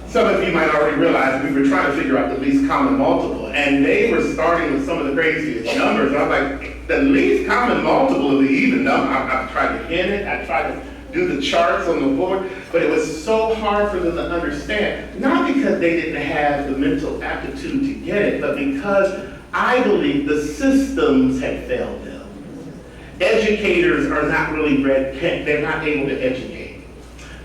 Some of you might already realize we were trying to figure out the least common multiple, and they were starting with some of the craziest numbers. I was like, the least common multiple of the even number. I tried to hint it, I tried to do the charts on the board, but it was so hard for them to understand. Not because they didn't have the mental aptitude to get it, but because I believe the systems had failed them. Educators are not really they're not able to educate.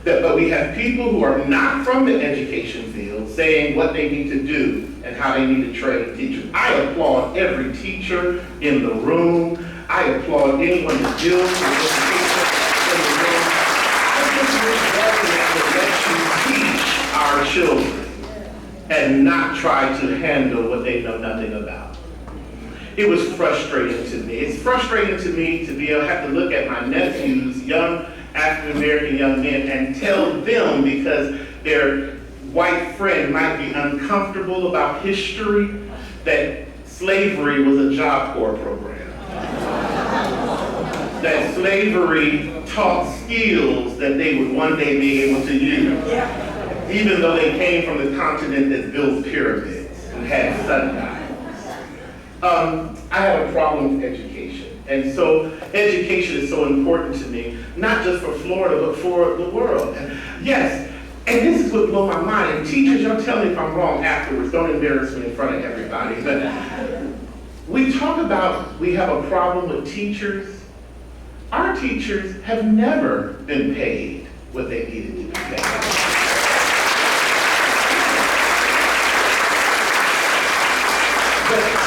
But we have people who are not from the education field saying what they need to do and how they need to train teachers. I applaud every teacher in the room. I applaud anyone who deals with education in the room. I just wish government would let you teach our children and not try to handle what they know nothing about. It was frustrating to me. It's frustrating to me to be able to have to look at my nephews, young African-American young men, and tell them, because their white friend might be uncomfortable about history, that slavery was a Job Corps program. That slavery taught skills that they would one day be able to use. Even though they came from the continent that built pyramids and had sundials. I have a problem with education. And so education is so important to me, not just for Florida, but for the world. And yes, and this is what blew my mind. And teachers, y'all tell me if I'm wrong afterwards. Don't embarrass me in front of everybody. But we talk about we have a problem with teachers. Our teachers have never been paid what they needed to be paid.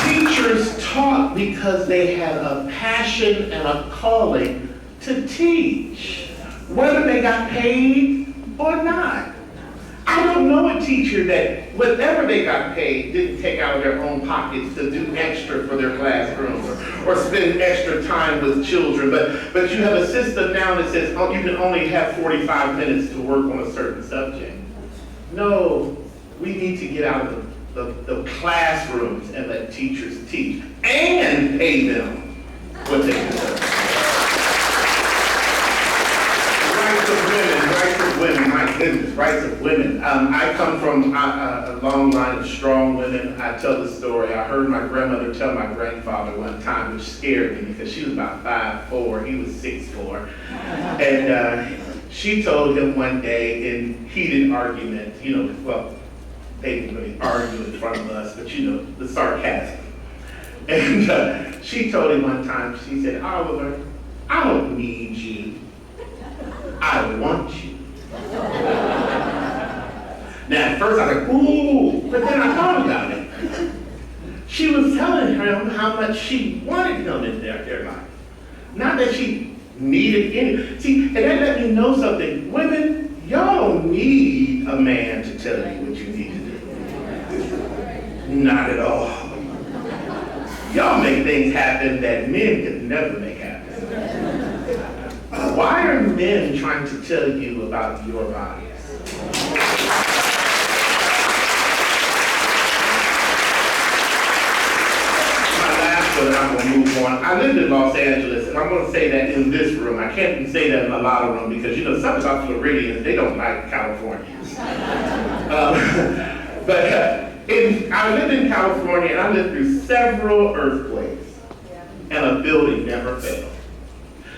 Teachers taught because they had a passion and a calling to teach, whether they got paid or not. I don't know a teacher that, whatever they got paid, didn't take out of their own pockets to do extra for their classrooms or spend extra time with children. But you have a system now that says, oh, you can only have 45 minutes to work on a certain subject. No, we need to get out of the classrooms and let teachers teach and pay them what they deserve. Rights of women, my goodness, rights of women. I come from a long line of strong women. I tell the story. I heard my grandmother tell my grandfather one time, which scared me because she was about 5'4", he was 6'4". And she told him one day in heated argument, they didn't really argue in front of us, but the sarcasm. And she told him one time, she said, Oliver, I don't need you. I want you. Now at first I was like, ooh, but then I thought about it. She was telling him how much she wanted him in their life. Not that she needed any. See, and that let me know something. Women, y'all don't need a man to tell you what you need to do. Not at all. Y'all make things happen that men could never make happen. Why are men trying to tell you about your bodies? My last one, and I'm going to move on. I lived in Los Angeles, and I'm going to say that in this room. I can't even say that in a lot of rooms because, something about Floridians, they don't like Californians. I lived in California, and I lived through several earthquakes, and a building never fell.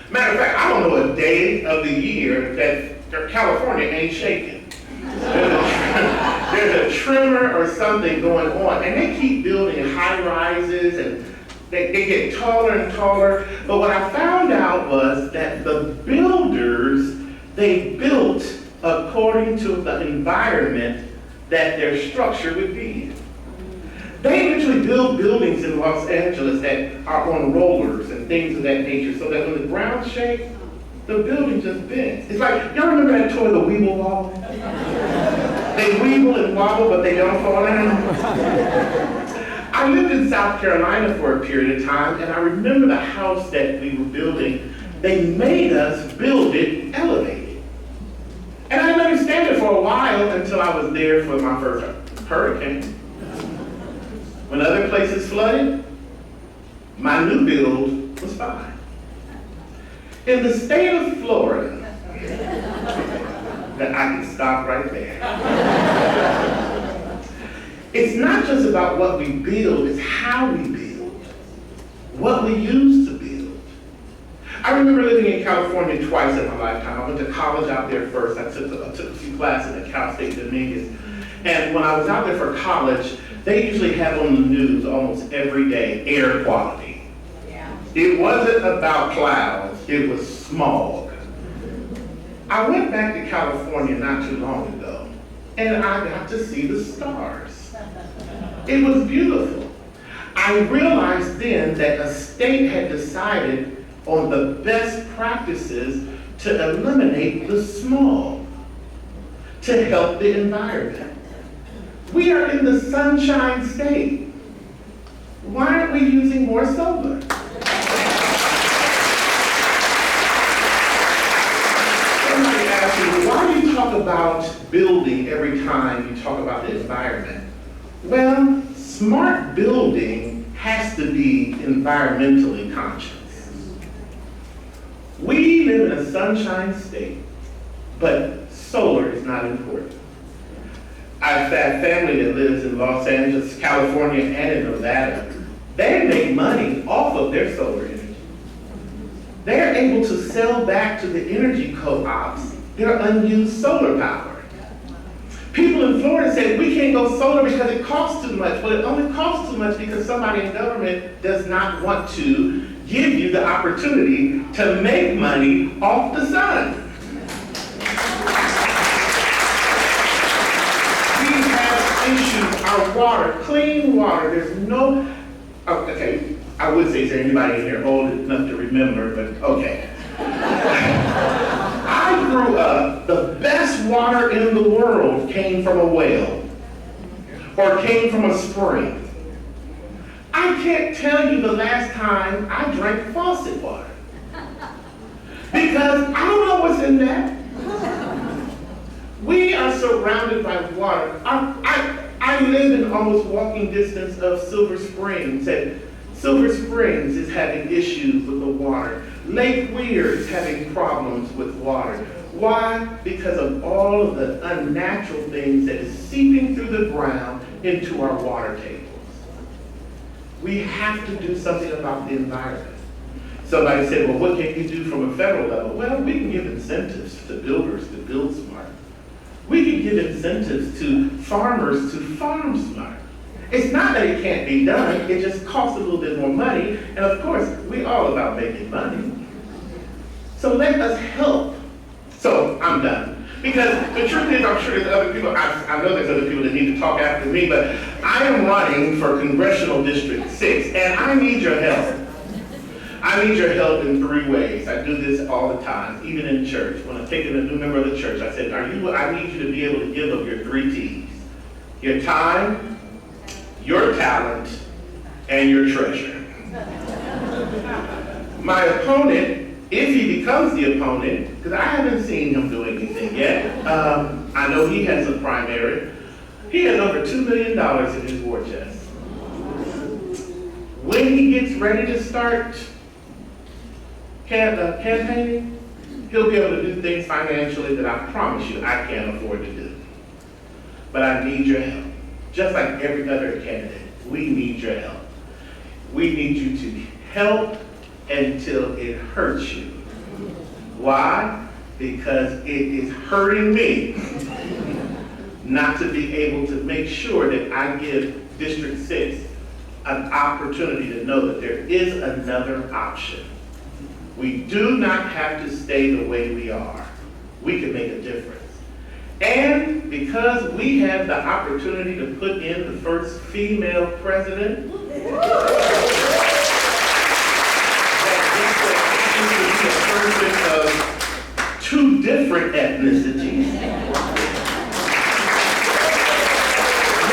Matter of fact, I don't know a day of the year that California ain't shaking. There's a tremor or something going on, and they keep building high rises, and they get taller and taller. But what I found out was that the builders, they built according to the environment that their structure would be in. They literally build buildings in Los Angeles that are on rollers and things of that nature, so that when the ground shakes, the building just bends. It's like, y'all remember that toy, the Weeble Wobble? They weeble and wobble, but they don't fall down. I lived in South Carolina for a period of time, and I remember the house that we were building, they made us build it elevated. And I didn't understand it for a while until I was there for my first hurricane. When other places flooded, my new build was fine. In the state of Florida, that I can stop right there. It's not just about what we build, it's how we build, what we use to build. I remember living in California twice in my lifetime. I went to college out there first. I took a few classes at Cal State Dominguez. And when I was out there for college, they usually have on the news almost every day air quality. It wasn't about clouds, it was smog. I went back to California not too long ago, and I got to see the stars. It was beautiful. I realized then that a state had decided on the best practices to eliminate the smog, to help the environment. We are in the sunshine state. Why aren't we using more solar? Somebody asked me, why do you talk about building every time you talk about the environment? Well, smart building has to be environmentally conscious. We live in a sunshine state, but solar is not important. I've had family that lives in Los Angeles, California, and in Nevada. They make money off of their solar energy. They're able to sell back to the energy co-ops their unused solar power. People in Florida said, we can't go solar because it costs too much. Well, it only costs too much because somebody in government does not want to give you the opportunity to make money off the sun. We have issues, our water, clean water, there's no, okay, I would say, is there anybody in here old enough to remember, but okay. I grew up, the best water in the world came from a well or came from a spring. I can't tell you the last time I drank faucet water because I don't know what's in that. We are surrounded by water. I live in almost walking distance of Silver Springs, and Silver Springs is having issues with the water. Lake Weir is having problems with water. Why? Because of all of the unnatural things that is seeping through the ground into our water tables. We have to do something about the environment. Somebody said, well, what can you do from a federal level? Well, we can give incentives to builders to build smart. We can give incentives to farmers to farm smart. It's not that it can't be done, it just costs a little bit more money, and of course, we're all about making money. So let us help. So, I'm done. Because the truth is, I'm sure there's other people, I know there's other people that need to talk after me, but I am running for Congressional District 6, and I need your help. I need your help in 3 ways. I do this all the time, even in church. When I'm taking a new member of the church, I said, I need you to be able to give up your 3 T's. Your time, your talent, and your treasure. My opponent, if he becomes the opponent, because I haven't seen him do anything yet, I know he has a primary. He has over $2 million in his war chest. When he gets ready to start campaigning, he'll be able to do things financially that I promise you I can't afford to do. But I need your help. Just like every other candidate, we need your help. We need you to help until it hurts you. Why? Because it is hurting me not to be able to make sure that I give District 6 an opportunity to know that there is another option. We do not have to stay the way we are. We can make a difference. And because we have the opportunity to put in the first female president, that this is a person of 2 different ethnicities.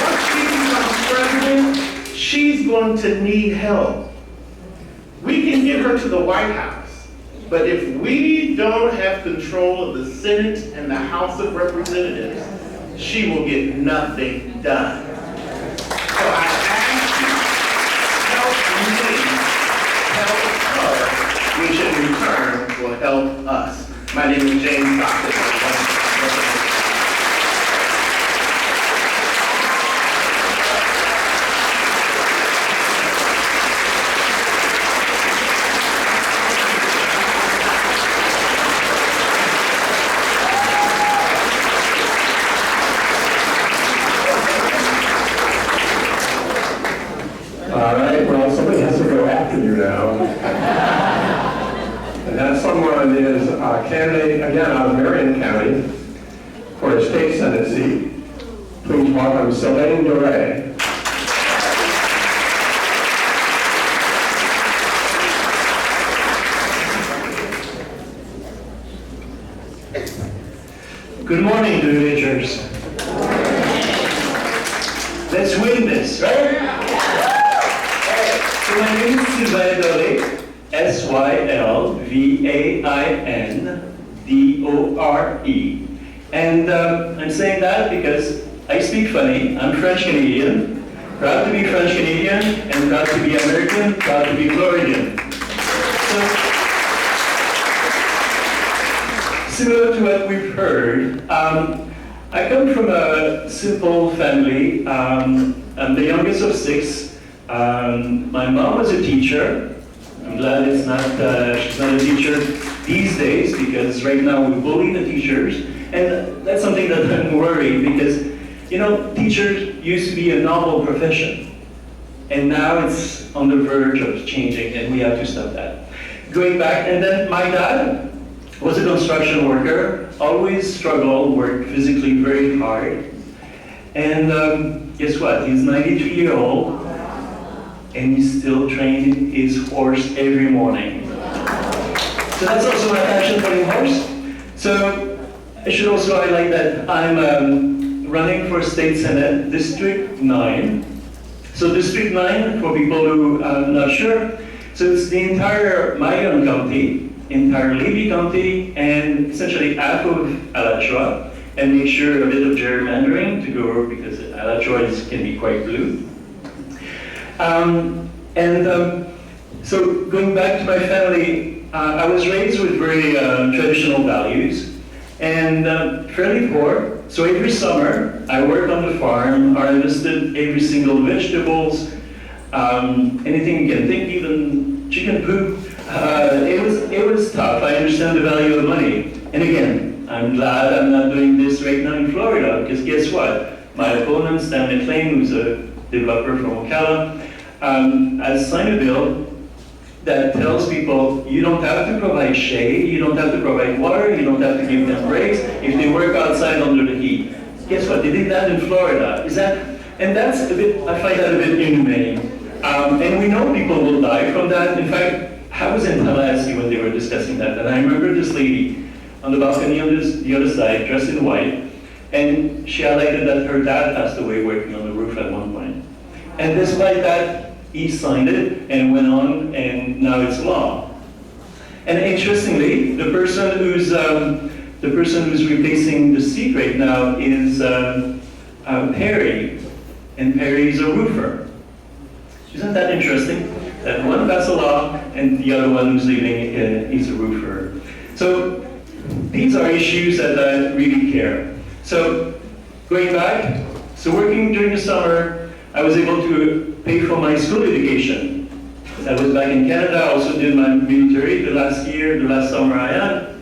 Once she becomes president, she's going to need help. We can get her to the White House. But if we don't have control of the Senate and the House of Representatives, she will get nothing done. So I ask you, help me, help her, which in return will help us. My name is James Stockton. All right, well, somebody has to go after you now. And that someone is a candidate, again, out of Marion County for a state senate seat. Please welcome Sylvain Dore. Good morning, villagers. Let's win this, right? So my name is Sylvain Dore, Sylvain-Dore. And I'm saying that because I speak funny. I'm French-Canadian, proud to be French-Canadian, and proud to be American, proud to be Floridian. So, similar to what we've heard, I come from a simple family. I'm the youngest of 6. My mom was a teacher. I'm glad she's not a teacher these days, because right now we bully the teachers. And that's something that I'm worried, because, you know, teachers used to be a noble profession. And now it's on the verge of changing, and we have to stop that. Going back, and then my dad was a construction worker, always struggled, worked physically very hard. And guess what? He's 93 years old, and he's still training his horse every morning. So that's also my passion for the horse. So I should also highlight that I'm running for State Senate, District 9. So District 9, for people who are not sure, so it's the entire Mayon County, entire Levy County, and essentially half of Alachua, and make sure a bit of gerrymandering to go, because Alachua can be quite blue. So going back to my family, I was raised with very traditional values, and fairly poor. So every summer, I worked on the farm, harvested every single vegetables, anything you can think, even chicken poop. It was tough. I understand the value of money. And again, I'm glad I'm not doing this right now in Florida, because guess what? My opponent, Stan McLean, who's a developer from Ocala, has signed a bill that tells people you don't have to provide shade, you don't have to provide water, you don't have to give them breaks if they work outside under the heat. Guess what? They did that in Florida. And that's a bit, I find that a bit inhumane. And we know people will die from that. In fact, I was in Tallahassee when they were discussing that, and I remember this lady on the balcony on the other side, dressed in white, and she highlighted that her dad passed away working on the roof at one point. And despite that, he signed it and went on, and now it's law. And interestingly, the person who's replacing the seat right now is Perry, and Perry is a roofer. Isn't that interesting? That one passed a law, and the other one who's leaving is a roofer. So these are issues that I really care. So going back, so working during the summer, I was able to pay for my school education. I was back in Canada, I also did my military the last summer I had.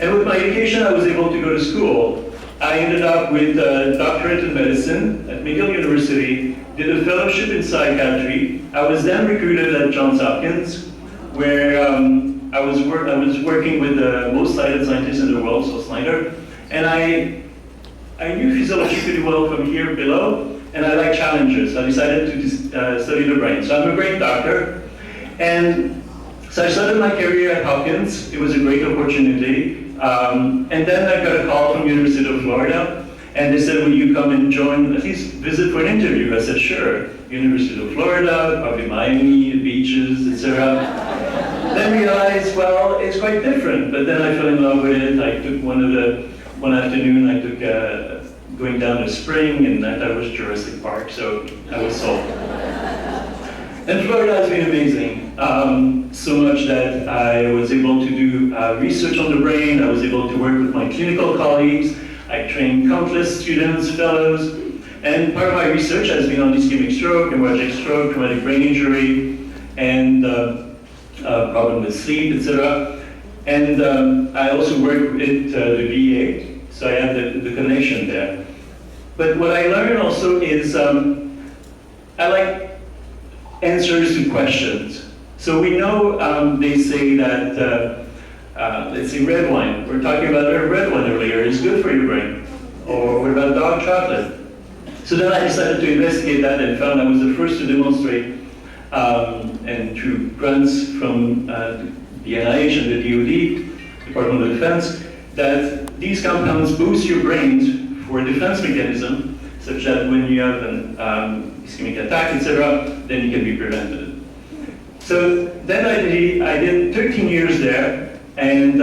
And with my education, I was able to go to school. I ended up with a doctorate in medicine at McGill University, did a fellowship in psychiatry. I was then recruited at Johns Hopkins, where I was working with the most cited scientist in the world, so Snyder. And I knew physiology pretty well from here below, and I like challenges. I decided to study the brain. So I'm a brain doctor. And so I started my career at Hopkins. It was a great opportunity. And then I got a call from University of Florida, and they said, will you come and join, at least visit for an interview? I said, sure. University of Florida, probably Miami, the beaches, etc. Then realized, well, it's quite different. But then I fell in love with it. I took one afternoon, I took going down a spring, and I thought it was Jurassic Park, so I was sold. And Florida has been amazing, so much that I was able to do research on the brain. I was able to work with my clinical colleagues. I trained countless students, fellows, and part of my research has been on ischemic stroke, hemorrhagic stroke, traumatic brain injury, and problem with sleep, etc. And I also work with the VA, so I have the connection there. But what I learned also is I like answers to questions. So we know they say that, let's say red wine, we're talking about red wine earlier, is good for your brain. Or what about dark chocolate? So then I decided to investigate that and found I was the first to demonstrate, and through grants from the NIH and the DoD, Department of Defense, that these compounds boost your brains for a defense mechanism, such that when you have an ischemic attack, etc., then you can be prevented. So then I did 13 years there, and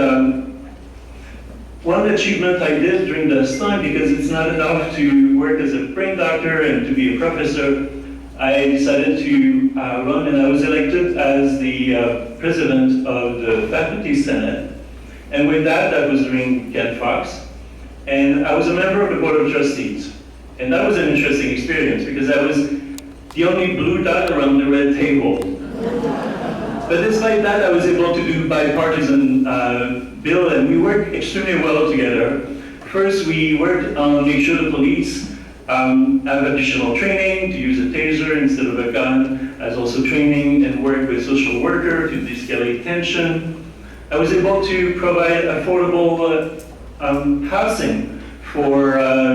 one achievement I did during this time, because it's not enough to work as a brain doctor and to be a professor, I decided to run, and I was elected as the president of the faculty senate. And with that, that was during Ken Fox. And I was a member of the board of trustees. And that was an interesting experience because I was the only blue dot around the red table. But despite that, I was able to do bipartisan bill, and we worked extremely well together. First, we worked on making sure the police have additional training to use a taser instead of a gun, as also training and work with social worker to de-escalate tension. I was able to provide affordable housing for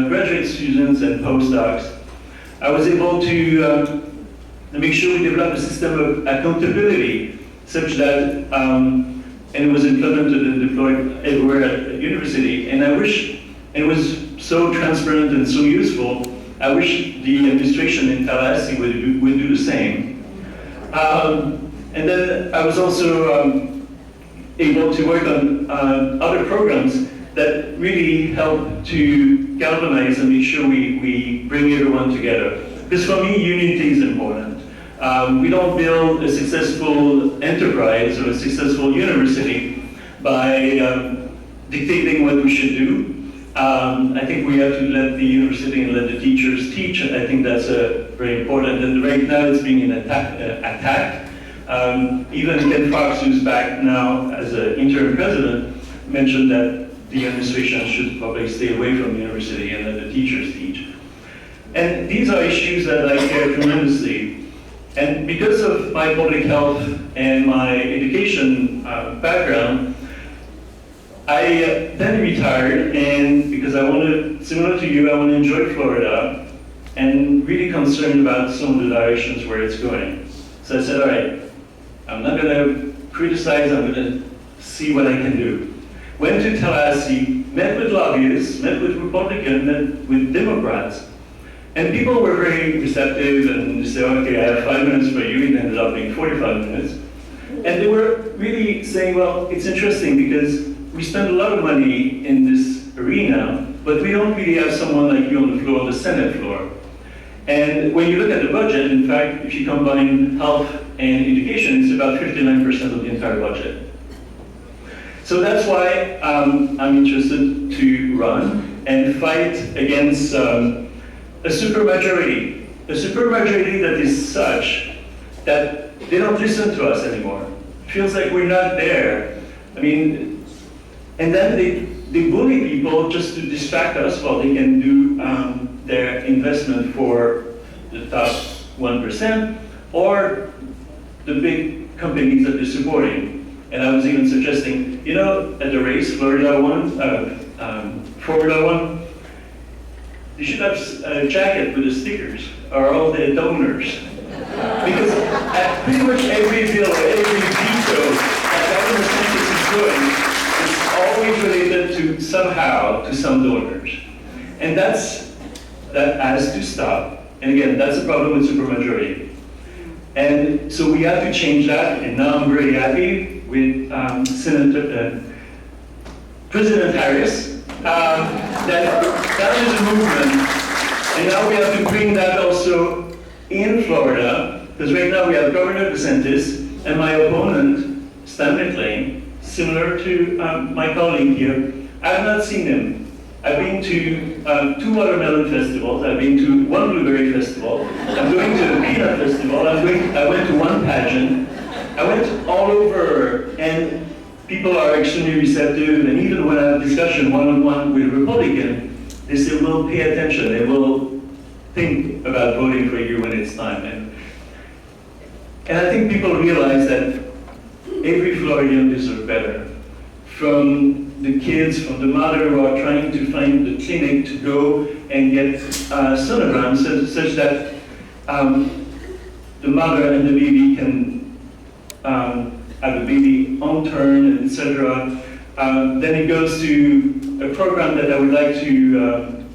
graduate students and postdocs. I was able to make sure we developed a system of accountability such that, and it was implemented and deployed everywhere at university. And I wish, and it was so transparent and so useful, I wish the administration in Tallahassee would do the same. And then I was also able to work on other programs that really help to galvanize and make sure we bring everyone together. Because for me, unity is important. We don't build a successful enterprise or a successful university by dictating what we should do. I think we have to let the university and let the teachers teach. I think that's very important. And right now it's being attacked. Even Ken Fox, who's back now as an interim president, mentioned that the administration should probably stay away from the university and let the teachers teach. And these are issues that I care tremendously. And because of my public health and my education background, I then retired, and because I wanted, similar to you, I want to enjoy Florida and really concerned about some of the directions where it's going. So I said, all right, I'm not going to criticize, I'm going to see what I can do. Went to Tallahassee, met with lobbyists, met with Republicans, met with Democrats, and people were very receptive and they said, okay, I have 5 minutes for you. It ended up being 45 minutes. And they were really saying, well, it's interesting because we spend a lot of money in this arena, but we don't really have someone like you on the floor, on the Senate floor. And when you look at the budget, in fact, if you combine health and education, it's about 59% of the entire budget. So that's why I'm interested to run and fight against a supermajority that is such that they don't listen to us anymore. It feels like we're not there. I mean, and then they bully people just to distract us while they can do their investment for the top 1% or the big companies that they're supporting. And I was even suggesting, you know, at the race, Formula One, they should have a jacket with the stickers, or all the donors. Because at pretty much every bill, every veto that Governor Jenkins is doing, it's always related to somehow to some donors. And that has to stop. And again, that's the problem with supermajority. And so we have to change that, and now I'm very happy with President Harris, That is a movement. And now we have to bring that also in Florida, because right now we have Governor DeSantis and my opponent, Stan McLean, similar to my colleague here. I have not seen him. I've been to 2 watermelon festivals, I've been to 1 blueberry festival, I'm going to a peanut festival, I went to 1 pageant. I went all over, and people are extremely receptive, and even when I have discussion one-on-one with a Republican, they say, well, pay attention, they will think about voting for you when it's time. And I think people realize that every Floridian deserves better. From the kids, from the mother who are trying to find the clinic to go and get sonograms such that the mother and the baby can have a baby on turn, etc. Then it goes to a program that I would like to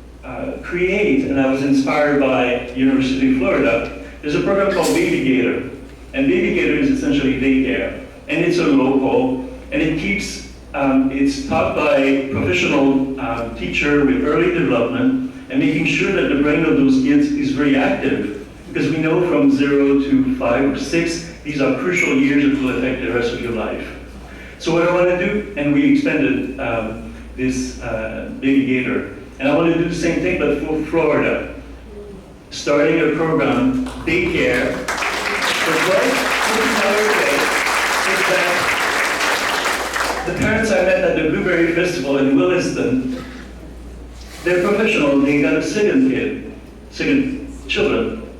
create, and I was inspired by University of Florida. There's a program called Baby Gator, and Baby Gator is essentially daycare, and it's a local, and it keeps, it's taught by a professional teacher with early development, and making sure that the brain of those kids is very active, because we know from 0 to 5 or 6, these are crucial years that will affect the rest of your life. So what I want to do, and we expanded this Baby Gator, and I want to do the same thing, but for Florida. Starting a program, daycare, for $12 a day, is that the parents I met at the Blueberry Festival in Williston, they're professional, they got a second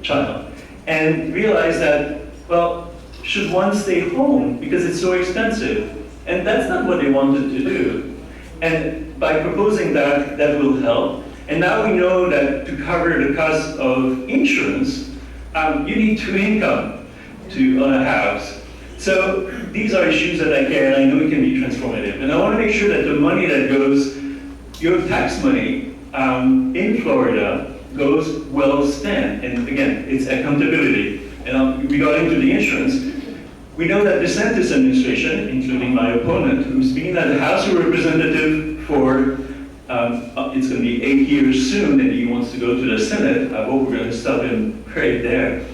child, and realized that, well, should one stay home because it's so expensive? And that's not what they wanted to do. And by proposing that, that will help. And now we know that to cover the cost of insurance, you need 2 income to own a house. So these are issues that I care, and I know it can be transformative. And I want to make sure that the money that goes, your tax money in Florida, goes well spent. And again, it's accountability. And regarding to the insurance, we know that DeSantis administration, including my opponent, who's been at the House of Representatives for, it's going to be 8 years soon, and he wants to go to the Senate. I hope we're going to stop him right there.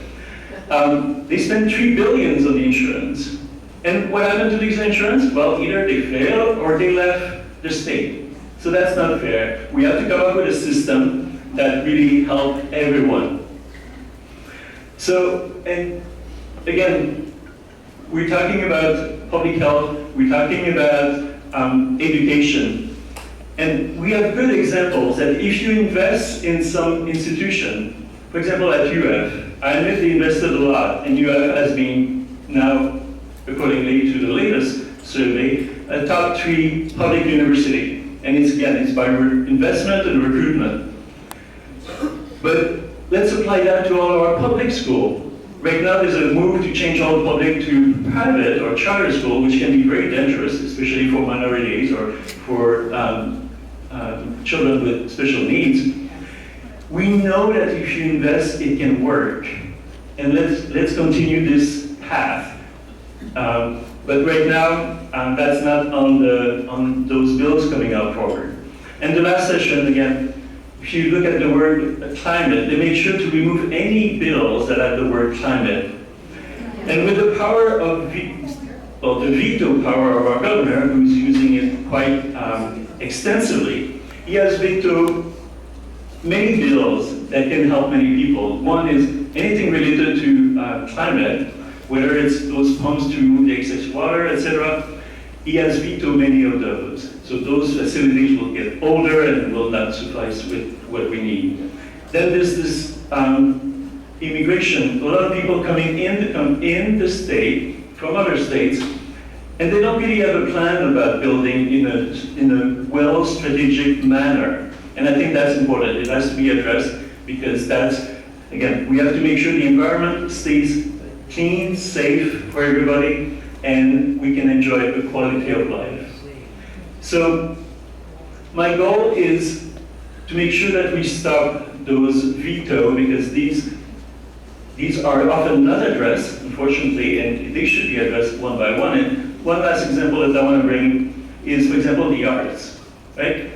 They spent $3 billion on the insurance. And what happened to these insurance? Well, either they failed or they left the state. So that's not fair. We have to come up with a system that really helps everyone. So, and again, we're talking about public health, we're talking about education, and we have good examples that if you invest in some institution, for example at UF, I admit they invested a lot, and UF has been now, accordingly to the latest survey, a top 3 public university, and it's by investment and recruitment. But let's apply that to all our public schools. Right now, there's a move to change all public to private or charter school, which can be very dangerous, especially for minorities or for children with special needs. We know that if you invest, it can work. And let's continue this path. But right now, that's not on those bills coming out forward. And the last session, again, if you look at the word climate, they made sure to remove any bills that have the word climate. And with the power of, the veto power of our governor, who's using it quite extensively, he has vetoed many bills that can help many people. One is anything related to climate, whether it's those pumps to remove the excess water, etc. He has vetoed many of those. So those facilities will get older and will not suffice with what we need. Then there's this immigration. A lot of people coming in the state from other states, and they don't really have a plan about building in a well-strategic manner. And I think that's important. It has to be addressed because that's, again, we have to make sure the environment stays clean, safe for everybody, and we can enjoy a quality of life. So my goal is to make sure that we stop those veto, because these are often not addressed, unfortunately, and they should be addressed one by one. And one last example that I want to bring is, for example, the arts, right?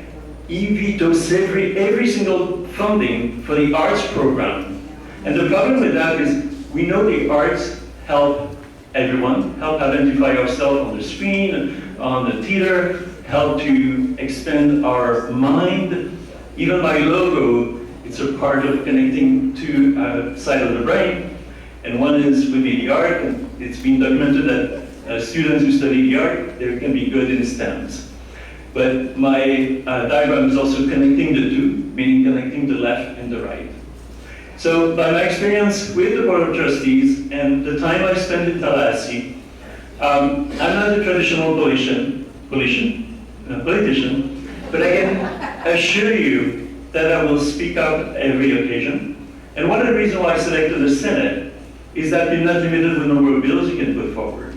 he vetoes every single funding for the arts program. And the problem with that is we know the arts help everyone, help identify ourselves on the screen, on the theater, help to expand our mind. Even my logo, it's a part of connecting to side of the brain. And one is with the art, and it's been documented that students who study the art, they can be good in STEMs. But my diagram is also connecting the two, meaning connecting the left and the right. So by my experience with the Board of Trustees and the time I spent in Tallahassee, I'm not a traditional politician, but I can assure you that I will speak up every occasion. And one of the reasons why I selected the Senate is that you're not limited with the number of bills you can put forward.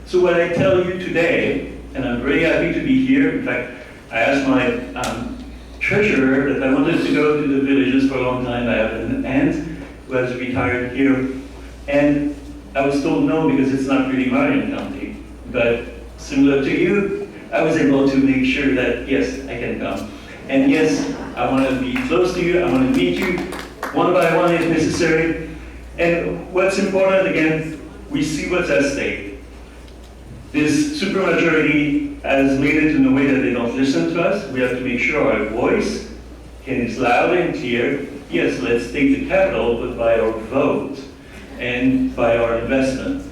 So what I tell you today, and I'm very happy to be here. In fact, I asked my treasurer that I wanted to go to the villages for a long time. I have an aunt who has retired here. And I was told no because it's not really Marion County. But similar to you, I was able to make sure that, yes, I can come. And yes, I want to be close to you. I want to meet you one by one if necessary. And what's important, again, we see what's at stake. This supermajority has made it in a way that they don't listen to us. We have to make sure our voice is loud and clear. Yes, let's take the capital, but by our vote and by our investment.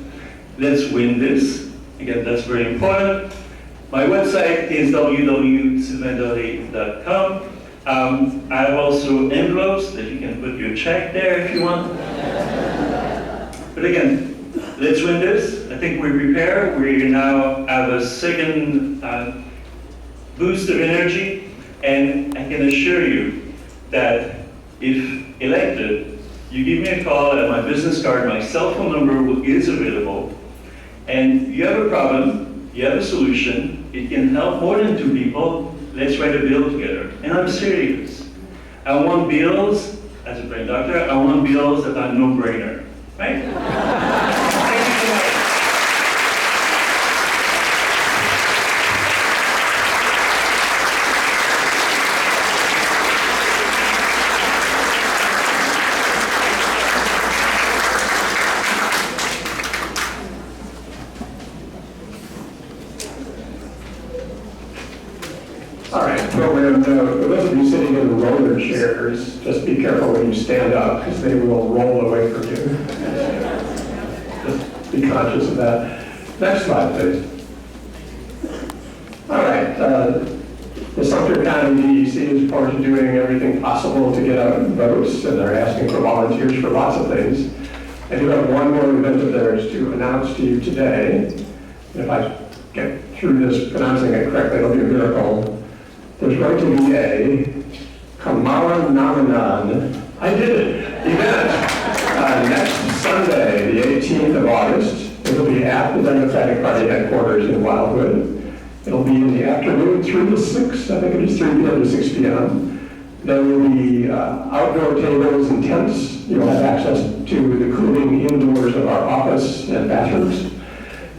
Let's win this. Again, that's very important. My website is www.sylvaindore.com. I have also envelopes that you can put your check there if you want. But again, let's win this. I think we're prepared. We now have a second boost of energy, and I can assure you that if elected, you give me a call at my business card, my cell phone number is available, and you have a problem, you have a solution, it can help more than 2 people, let's write a bill together. And I'm serious. I want bills, as a brain doctor, I want bills that are no-brainer, right? All right, program note, for those of you sitting in roller chairs, just be careful when you stand up because they will roll away from you. Just be conscious of that. Next slide, please. All right, the Stockton County TVDC is, of course, doing everything possible to get out votes, and they're asking for volunteers for lots of things. I do have one more event of theirs to announce to you today. If I get through this pronouncing it correctly, it'll be a miracle. There's going to be a Kamala Namanan, I did it, event next Sunday, the 18th of August. It'll be at the Democratic Party headquarters in Wildwood. It'll be in the afternoon, 3 to 6, I think it is 3 p.m. to 6 p.m. There will be outdoor tables and tents. You'll have access to the cooling indoors of our office and bathrooms.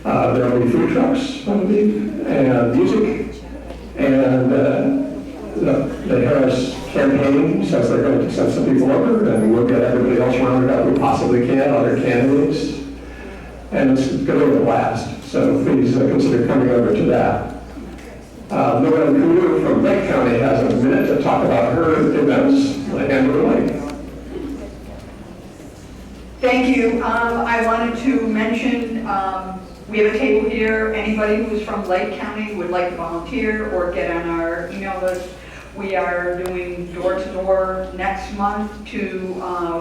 There will be food trucks, I believe, and music. And the Harris campaign says they're going to send some people over, and we'll get everybody else rounded up we possibly can, other candidates. And it's going to be a blast. So please consider coming over to that. Noelle Kulu from Lake County has a minute to talk about her events. I hand her the mic. Thank you. I wanted to mention we have a table here. Anybody who's from Lake County would like to volunteer or get on our email list. We are doing door-to-door next month to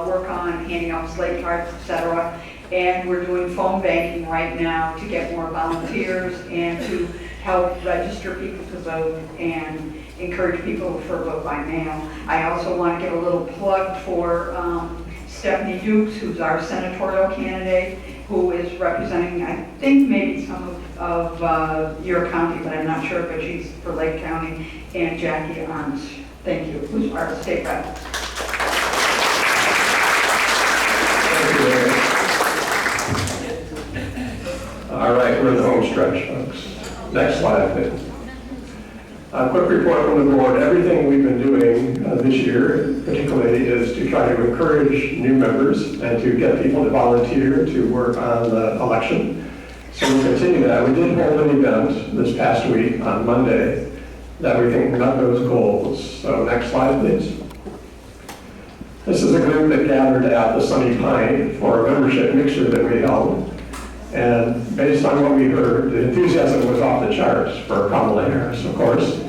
work on handing out slate cards, etc. And we're doing phone banking right now to get more volunteers and to help register people to vote and encourage people for vote by mail. I also want to give a little plug for Stephanie Dukes, who's our senatorial candidate, who is representing, I think, maybe some of your county, but I'm not sure, but she's for Lake County, and Jackie Arms, thank you, who's our state rep. All right, we're in the home stretch, folks. Next slide, please. A quick report from the board. Everything we've been doing this year, particularly, is to try to encourage new members and to get people to volunteer to work on the election. So we'll continue that. We did hold an event this past week on Monday that we think met those goals. So next slide, please. This is a group that gathered at the Sunny Pine for a membership mixer that we held. And based on what we heard, the enthusiasm was off the charts for Kamala Harris, of course.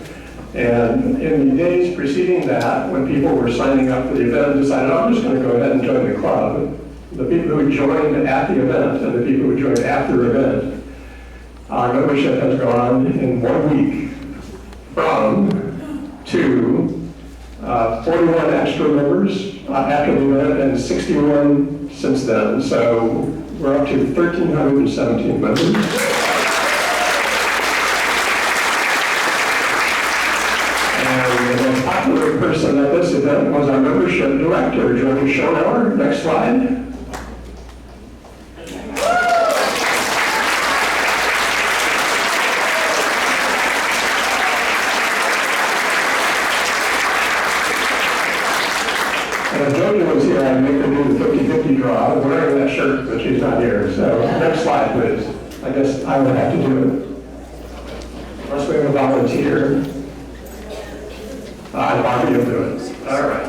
And in the days preceding that, when people were signing up for the event, decided, I'm just going to go ahead and join the club. The people who joined at the event and the people who joined after the event, our membership has gone in 1 week from to 41 extra members after the event and 61 since then. So we're up to 1,317 members. And the most popular person at this event was our membership director, Jody Schoenauer. Next slide. And if Jody was here, I'd make her do the 50-50 draw. I'm wearing that shirt, but she's not here. So next slide, please. I guess I would have to do it. Unless we have a volunteer. Bobby will do it. All right.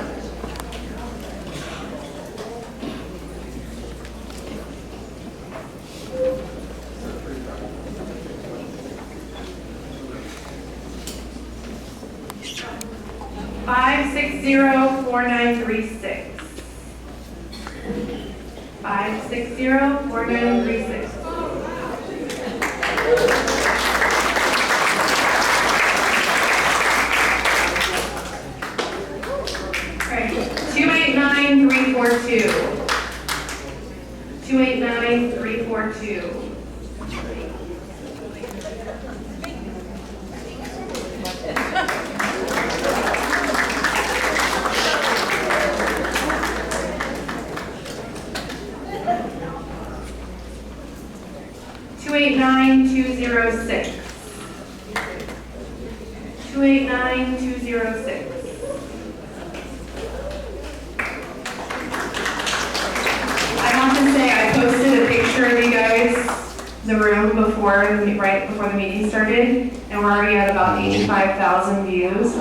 Five 4936. 560-4936. Right. 289342. 289342. 289206. 289206. I have to say, I posted a picture of you guys, the room right before the meeting started, and we're already at about 85,000 views. It's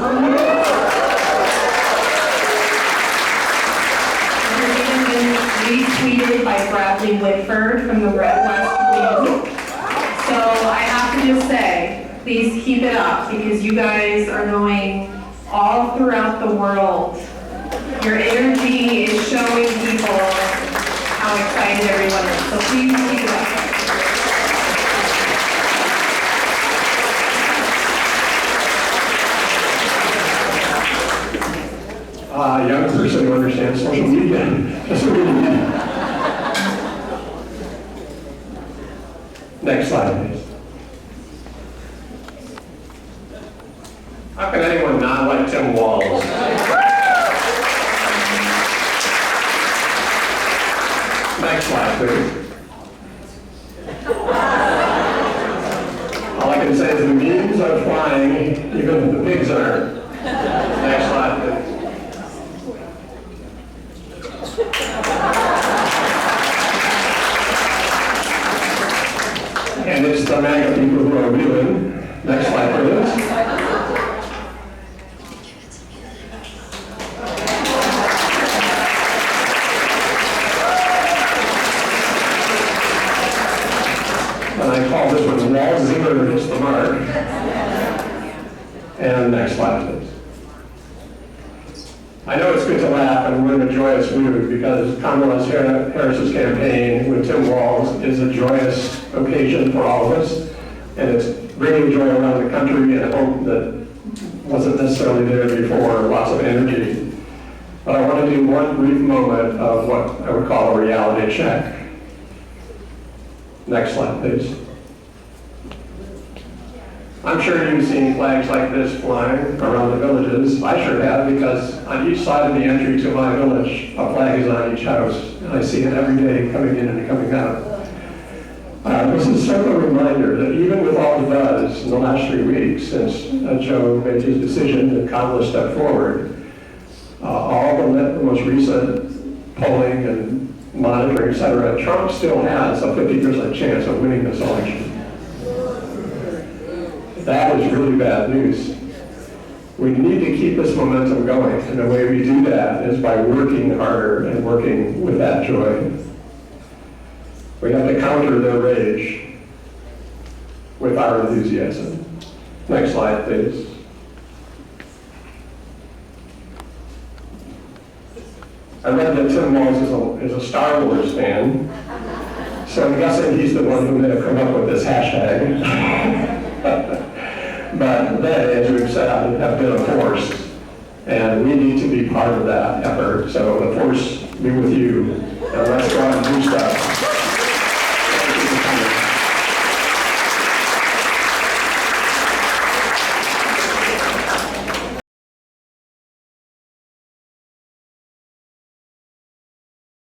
been retweeted by Bradley Whitford from the Red West Wing. So I have to just say, please keep it up, because you guys are going all throughout the world. Your energy is showing people how excited everyone is. So please keep it up. Young person who understands social media. That's what we need. Next slide, please. How can anyone not like Tim Walz? Next slide, please. All I can say is the memes are flying, even if the pigs aren't. Next slide, please. And it's the MAGA people who are reeling. Next slide, please. And I call this one Wall Zimmer hits the mark. And next slide, please. I know it's good to laugh and we're in a joyous mood because Kamala Harris's campaign with Tim Walz is a joyous occasion for all of us. And it's bringing joy around the country and hope that wasn't necessarily there before, lots of energy. But I want to do one brief moment of what I would call a reality check. Next slide, please. I'm sure you've seen flags like this flying around the villages. I sure have, because on each side of the entry to my village, a flag is on each house. And I see it every day coming in and coming out. this is sort of a reminder that even with all the buzz in the last 3 weeks since Joe made his decision and Kamala stepped forward, all the most recent polling and monitoring, et cetera, Trump still has a 50% chance of winning this election. That is really bad news. We need to keep this momentum going, and the way we do that is by working harder and working with that joy. We have to counter their rage with our enthusiasm. Next slide, please. I read that Tim Walz is a Star Wars fan, so I'm guessing he's the one who may have come up with this hashtag. But they, as we've said, have been a force, and we need to be part of that effort. So the force be with you, and let's go out and do stuff.